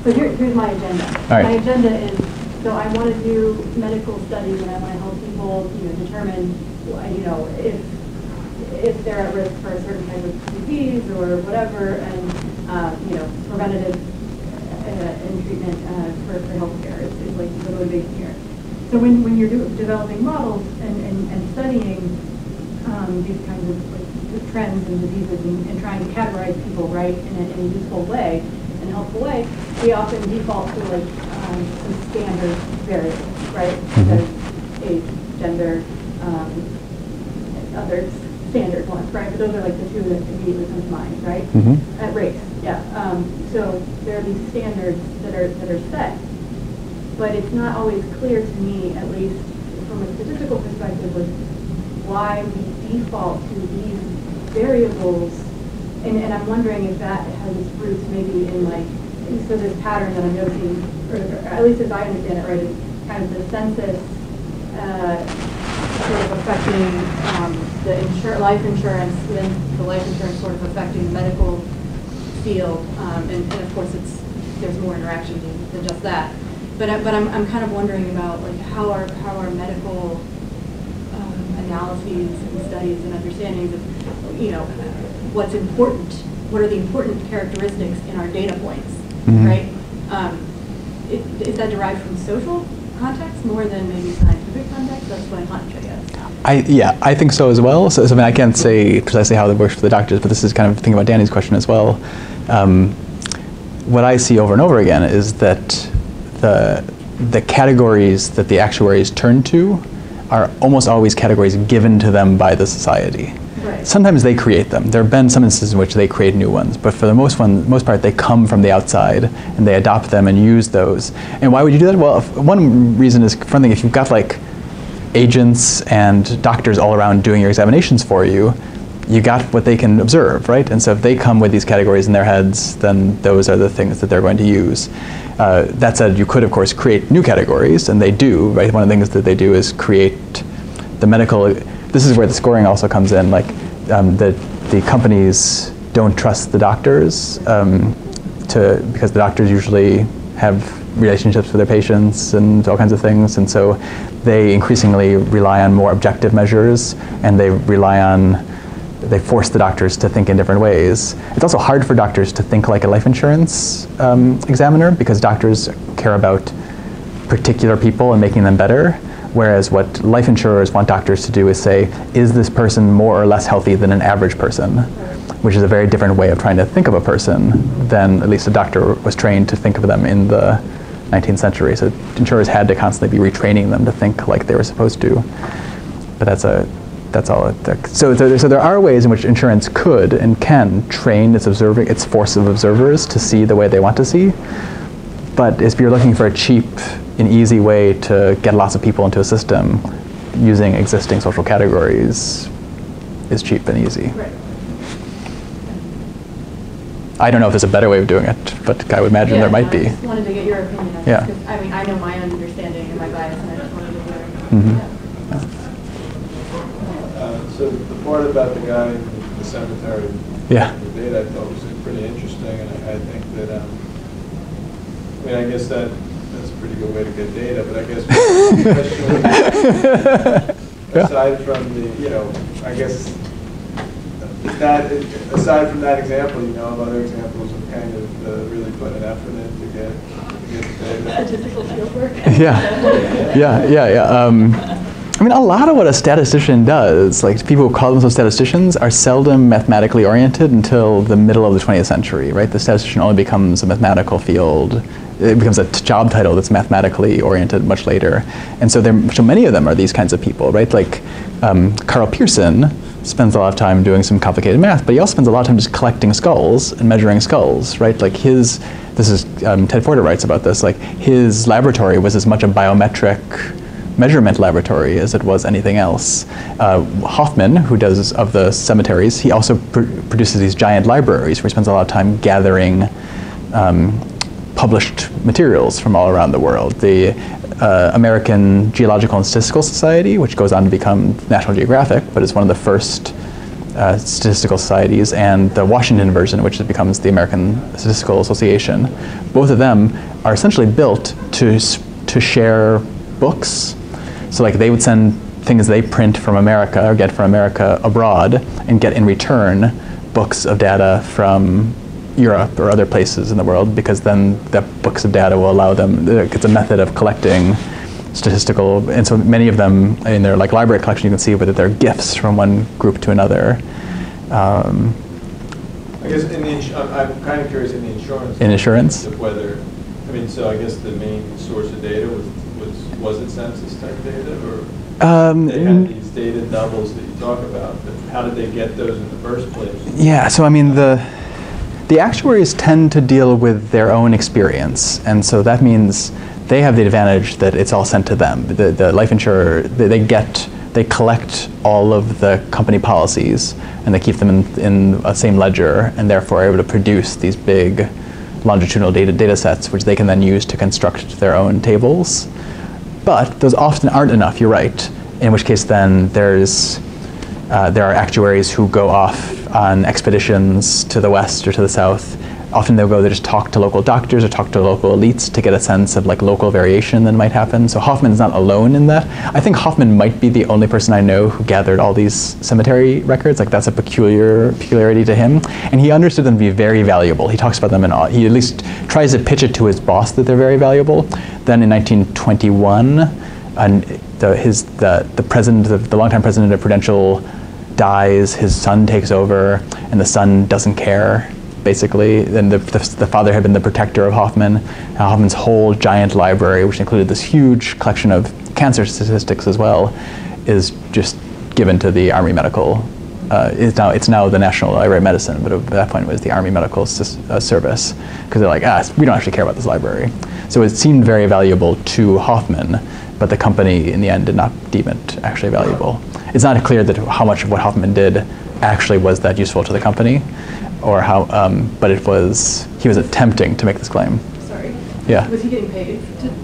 So here's my agenda. All right. My agenda is, so I want to do medical studies and I want to help people, determine, if they're at risk for a certain type of disease or whatever, and preventative and treatment for healthcare is like the motivation here. So when you're developing models and studying these kinds of trends and diseases and trying to categorize people in a useful way and helpful way, we often default to some standard variables, right? There's age, gender, other standard ones, right? But those are like the two that immediately come to mind, right? Race, yeah. So there are these standards that are set, but it's not always clear to me, at least from a statistical perspective, why we default to these variables, and I'm wondering if that has its roots maybe in so this pattern that I'm noticing, or at least as I understand it, right, is kind of the census sort of affecting the life insurance, then the life insurance sort of affecting the medical field, and of course there's more interaction than just that. But I'm kind of wondering about how our medical analyses and studies and understandings of what's important, what are the important characteristics in our data points, right? Is that derived from social context more than maybe scientific context? That's my hunch, I guess. I think so as well. So I mean, I can't say precisely how it works for the doctors, but this is kind of thinking about Danny's question as well. What I see over and over again is that the categories that the actuaries turn to are almost always categories given to them by the society. Right. Sometimes they create them. There have been some instances in which they create new ones, but for the most part, they come from the outside and they adopt them and use those. And why would you do that? Well, one reason is, for one thing, if you've got agents and doctors all around doing your examinations for you, you got what they can observe, right? And so if they come with these categories in their heads, then those are the things that they're going to use. That said, you could, of course, create new categories, and they do, right? One of the things that they do is create the medical. This is where the scoring also comes in. The companies don't trust the doctors because the doctors usually have relationships with their patients and all kinds of things, and so they increasingly rely on more objective measures, and they force the doctors to think in different ways. It's also hard for doctors to think like a life insurance examiner because doctors care about particular people and making them better, whereas what life insurers want doctors to do is say, is this person more or less healthy than an average person? Which is a very different way of trying to think of a person than at least a doctor was trained to think of them in the 19th century. So insurers had to constantly be retraining them to think like they were supposed to. But that's all. So there are ways in which insurance could and can train its force of observers to see the way they want to see. But if you're looking for a cheap and easy way to get lots of people into a system, using existing social categories is cheap and easy. Right. I don't know if there's a better way of doing it, but I would imagine there might be. I just wanted to get your opinion. Yeah. I mean, I know my understanding and my bias, and I just wanted to hear. So the part about the guy in the cemetery, the data I thought was pretty interesting, and I think that, I guess that's a pretty good way to get data, but I guess aside from the, I guess, aside from that example, of other examples of kind of really putting an effort in to get data. Statistical fieldwork. Yeah. I mean, a lot of what a statistician does, like people who call themselves statisticians, are seldom mathematically oriented until the middle of the 20th century, right? The statistician only becomes a mathematical field. It becomes a job title that's mathematically oriented much later. And so many of them are these kinds of people, right? Like Carl Pearson spends a lot of time doing some complicated math, but he also spends a lot of time just collecting skulls and measuring skulls, right? Like Ted Porter writes about this, like his laboratory was as much a biometric measurement laboratory as it was anything else. Hoffman, who does of the cemeteries, he also produces these giant libraries where he spends a lot of time gathering published materials from all around the world. The American Geological and Statistical Society, which goes on to become National Geographic, but is one of the first statistical societies, and the Washington version, which becomes the American Statistical Association. Both of them are essentially built to share books. So like they would send things they print from America or get from America abroad and get in return books of data from Europe or other places in the world, because then the books of data will allow them, it's a method of collecting statistical, and so many of them in their like library collection you can see whether they're gifts from one group to another. I guess I'm kind of curious in the insurance. In insurance? Of whether, so I guess the main source of data was it census type data, or they had these data doubles that you talk about, but how did they get those in the first place? Yeah, so I mean the actuaries tend to deal with their own experience, and so that means they have the advantage that it's all sent to them. The life insurer, they collect all of the company policies and they keep them in a same ledger, and therefore are able to produce these big longitudinal data sets, which they can then use to construct their own tables. But those often aren't enough, you're right, in which case then there are actuaries who go off on expeditions to the west or to the south. Often they'll go to just talk to local doctors or talk to local elites to get a sense of like local variation that might happen. So Hoffman's not alone in that. I think Hoffman might be the only person I know who gathered all these cemetery records. Like that's a peculiarity to him. And he understood them to be very valuable. He talks about them he at least tries to pitch it to his boss that they're very valuable. Then in 1921, the president, the longtime president of Prudential dies, his son takes over, and the son doesn't care, basically. And the father had been the protector of Hoffman. Hoffman's whole giant library, which included this huge collection of cancer statistics as well, is just given to the Army Medical. It's now the National Library of Medicine, but at that point it was the Army Medical Service, because they're like, we don't actually care about this library. So it seemed very valuable to Hoffman, but the company in the end did not deem it actually valuable. It's not clear that how much of what Hoffman did actually was that useful to the company, or how, but he was attempting to make this claim. Sorry. Yeah. Was he getting paid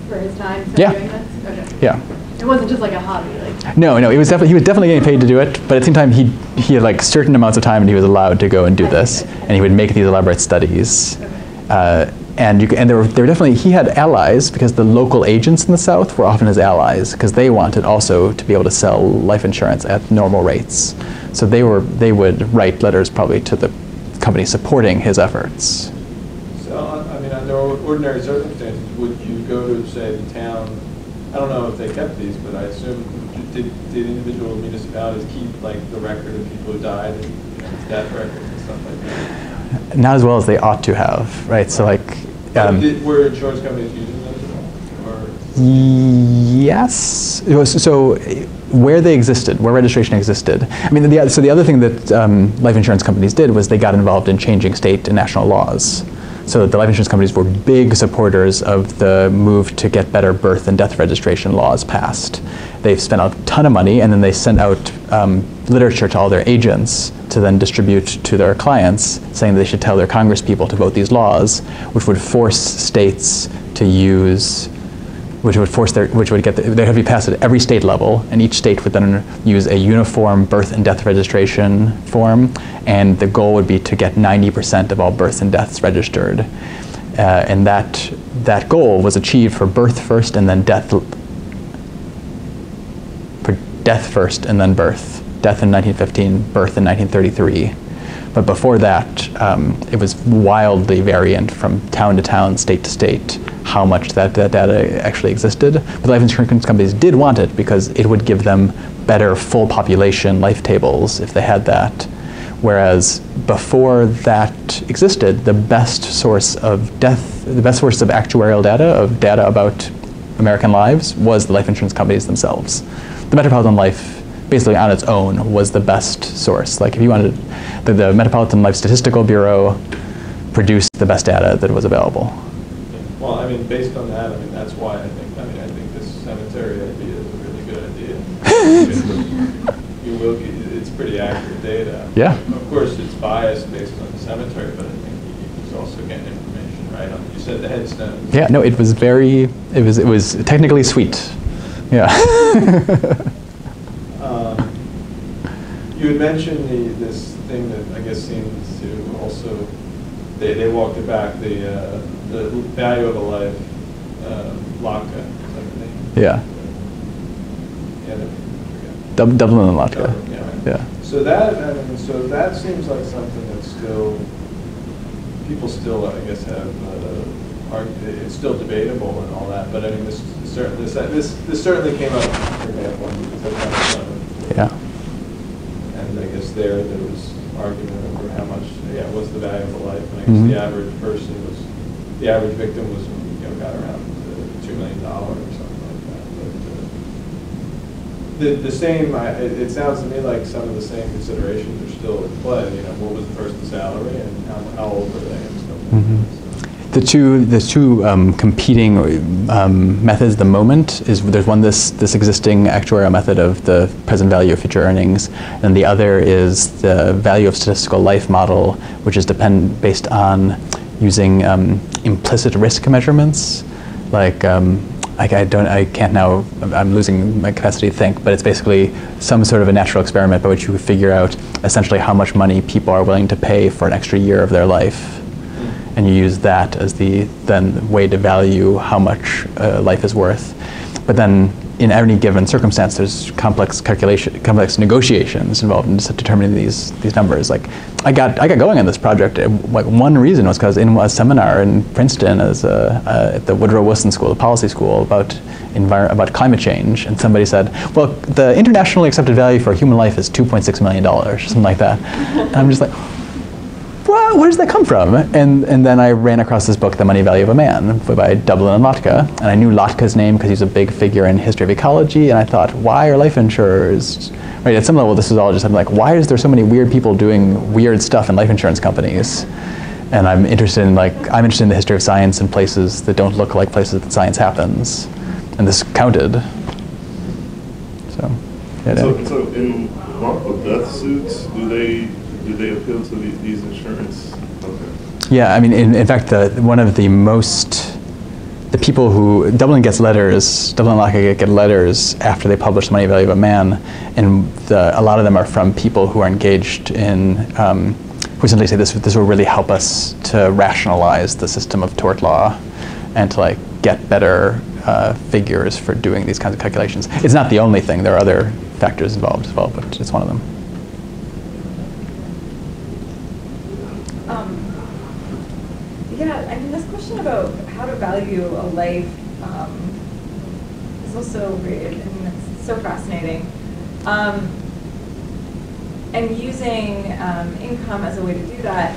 for his time doing this? Okay. Yeah. It wasn't just like a hobby, like. No, he was definitely getting paid to do it, but at the same time he had like certain amounts of time and he was allowed to go and do this, and he would make these elaborate studies. Okay. And there were definitely, he had allies, because the local agents in the South were often his allies, because they wanted also to be able to sell life insurance at normal rates. So they would write letters probably to the company supporting his efforts. So, under ordinary circumstances, would you go to, say, the town, I don't know if they kept these, but I assume, did individual municipalities keep like the record of people who died, and death records and stuff like that? Not as well as they ought to have, right? So like, were insurance companies using those at all? Or? Yes. So where they existed, where registration existed. I mean, so the other thing that life insurance companies did was they got involved in changing state and national laws. So the life insurance companies were big supporters of the move to get better birth and death registration laws passed. They've spent a ton of money, and then they sent out literature to all their agents to then distribute to their clients, saying that they should tell their congresspeople to vote these laws, which would force states to use, they'd have to be passed at every state level, and each state would then use a uniform birth and death registration form, and the goal would be to get 90% of all births and deaths registered. And that goal was achieved for birth first and then death death first and then birth. Death in 1915, birth in 1933. But before that, it was wildly variant from town to town, state to state, how much that data actually existed. But life insurance companies did want it because it would give them better full population life tables if they had that. Whereas before that existed, the best source of actuarial data about American lives, was the life insurance companies themselves. The Metropolitan Life, basically on its own, was the best source. Like if you wanted, the Metropolitan Life Statistical Bureau produced the best data that was available. Well, I mean, based on that, I mean, that's why I think this cemetery idea is a really good idea. It's pretty accurate data. Yeah. Of course, it's biased based on the cemetery, but I think you also getting information, right? You said the headstones. Yeah, no, it was technically sweet. Yeah. You had mentioned this thing that I guess seems to also, they walked it back, the value of a life, Latka, is that the name? Yeah. Dublin and Latka. Yeah. So that seems like something that's still, people still, I guess, have, it's still debatable and all that, but I mean, this certainly came up, for example, yeah. And I guess there was argument over how much, was the value of a life, and I guess the average person the average victim was, got around $2 million or something like that. But the same, it sounds to me like some of the same considerations are still at play. What was the person's salary and how old were they and stuff like that. The two competing methods at the moment is there's one this existing actuarial method of the present value of future earnings, and the other is the value of statistical life model, which is based on using implicit risk measurements. Like I'm losing my capacity to think, but it's basically some sort of a natural experiment by which you figure out essentially how much money people are willing to pay for an extra year of their life. And you use that as the way to value how much life is worth. But then in any given circumstance, there's complex negotiations involved in determining these numbers. Like I got going on this project. Like one reason was because in a seminar in Princeton at the Woodrow Wilson School, the policy school, about climate change, and somebody said, well, the internationally accepted value for a human life is $2.6 million, something like that. And I'm just like, well, where does that come from? And then I ran across this book, The Money Value of a Man, by Dublin and Latka. And I knew Latka's name because he's a big figure in history of ecology. And I thought, why are life insurers, right, at some level, this is all just, I'm like, why is there so many weird people doing weird stuff in life insurance companies? And I'm interested in the history of science in places that don't look like places that science happens. And this counted. So in wrongful death suits, do they appeal to these insurance? Okay. Yeah, I mean, in fact, one of the people who, Dublin and Latka get letters after they publish The Money Value of a Man, and a lot of them are from people who are engaged in, who essentially say this will really help us to rationalize the system of tort law and to get better figures for doing these kinds of calculations. It's not the only thing, there are other factors involved as well, but it's one of them. I mean, this question about how to value a life is also it's so fascinating. And using income as a way to do that,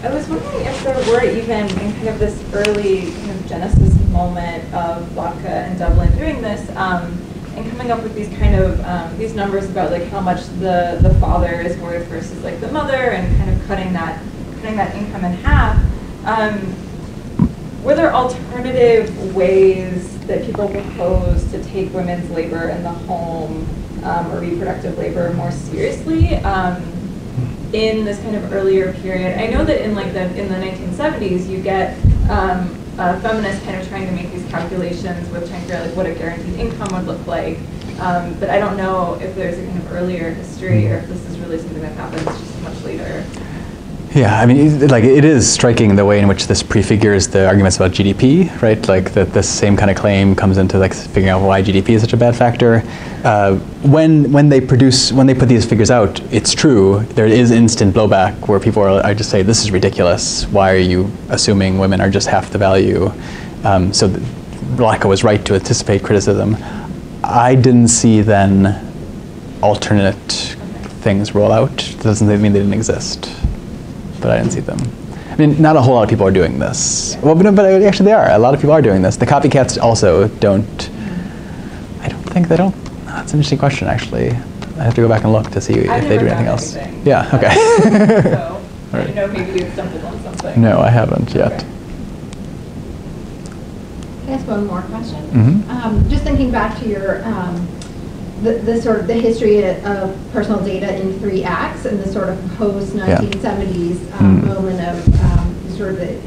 I was wondering if there were even in kind of this early kind of genesis moment of Latka and Dublin doing this, and coming up with these kind of these numbers about how much the father is worth versus the mother, and kind of cutting that income in half. Were there alternative ways that people propose to take women's labor in the home or reproductive labor more seriously in this kind of earlier period? I know that in the 1970s, you get feminists kind of trying to make these calculations with trying to figure out what a guaranteed income would look like. But I don't know if there's a kind of earlier history or if this is really something that happens just much later. Yeah, I mean, like, it is striking the way in which this prefigures the arguments about GDP, right? Like, that this same kind of claim comes into, like, figuring out why GDP is such a bad factor. When they put these figures out, it's true, there is instant blowback where people are just say, this is ridiculous. Why are you assuming women are just half the value? So Latka was right to anticipate criticism. I didn't see then alternate things roll out. That doesn't mean they didn't exist, but I didn't see them. I mean, not a whole lot of people are doing this. Well, but actually they are. A lot of people are doing this. The copycats also don't. I don't think they don't. That's an interesting question, actually. I have to go back and look to see if they do anything else. Yeah. Okay. So I don't know, maybe you stumbled on something. No, I haven't yet. Okay. Can I ask one more question? Mm-hmm. Just thinking back to your the sort of the history of personal data in 3 acts and the sort of post-1970s moment of sort of the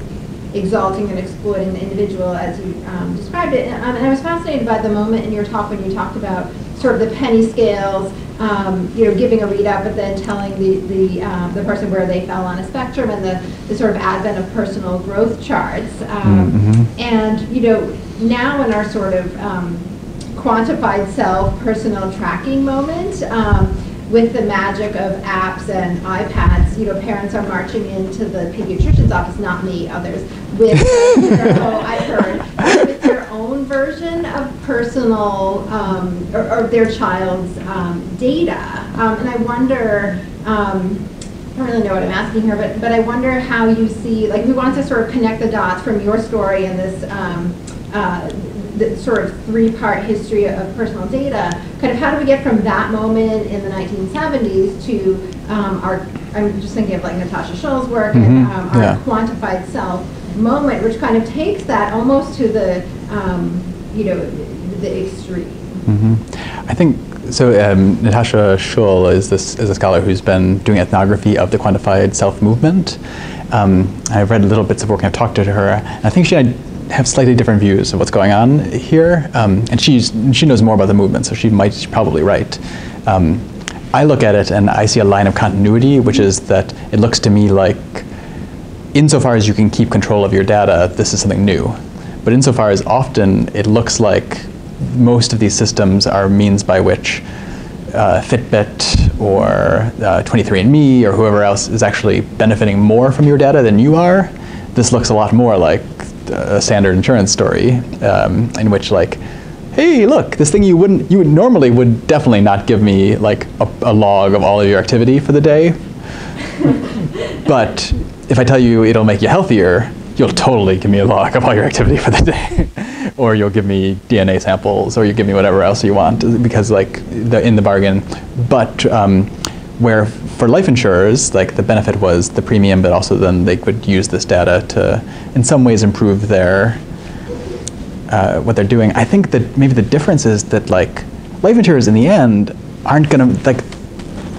exalting and exploiting the individual as you described it. And I was fascinated by the moment in your talk when you talked about sort of the penny scales, giving a readout, but then telling the person where they fell on a spectrum, and the sort of advent of personal growth charts. And now in our sort of quantified self personal tracking moment, with the magic of apps and iPads, parents are marching into the pediatrician's office, not me, others, with I've heard, with their own version of personal or their child's data. And I wonder, I don't really know what I'm asking here, but I wonder how you see, like, we want to sort of connect the dots from your story and this the sort of 3-part history of personal data. Kind of how do we get from that moment in the 1970s to I'm just thinking of like Natasha Schull's work and our quantified self moment, which kind of takes that almost to the the extreme. I think so. Natasha Schull is a scholar who's been doing ethnography of the quantified self movement. I've read little bits of work and I've talked to her. And I think she have slightly different views of what's going on here, and she knows more about the movement, so she's probably right. I look at it and I see a line of continuity, which is that it looks to me like, insofar as you can keep control of your data, this is something new. But insofar as often it looks like most of these systems are means by which Fitbit or 23andMe or whoever else is actually benefiting more from your data than you are. This looks a lot more like a standard insurance story, in which, like, hey, look, this thing you would normally would definitely not give me like a log of all of your activity for the day, but if I tell you it'll make you healthier, you'll totally give me a log of all your activity for the day, or you'll give me DNA samples, or you give me whatever else you want, because like in the bargain. But where for life insurers, like, the benefit was the premium, but also then they could use this data to, in some ways, improve their what they're doing. I think that maybe the difference is that, like, life insurers in the end aren't gonna, like,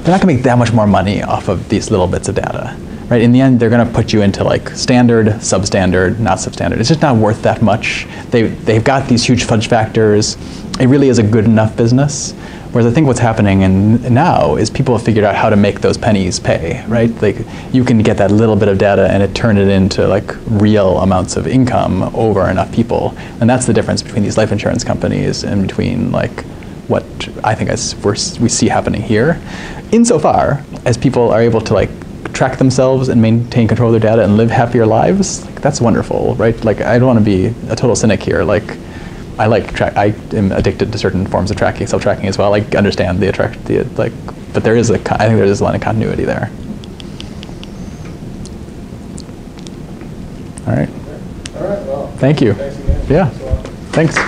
they're not gonna make that much more money off of these little bits of data, right? In the end, they're gonna put you into like standard, substandard, not substandard. It's just not worth that much. They've got these huge fudge factors. It really is a good enough business. Whereas I think what's happening now is people have figured out how to make those pennies pay, right? Like, you can get that little bit of data and turn it into like real amounts of income over enough people. And that's the difference between these life insurance companies and between like what I think we see happening here. Insofar as people are able to like track themselves and maintain control of their data and live happier lives, like, that's wonderful, right? Like, I don't want to be a total cynic here. Like, I am addicted to certain forms of tracking, self-tracking as well. I understand but I think there is a line of continuity there. All right. All right. Well. Thank you. Thanks again. Yeah. Thanks.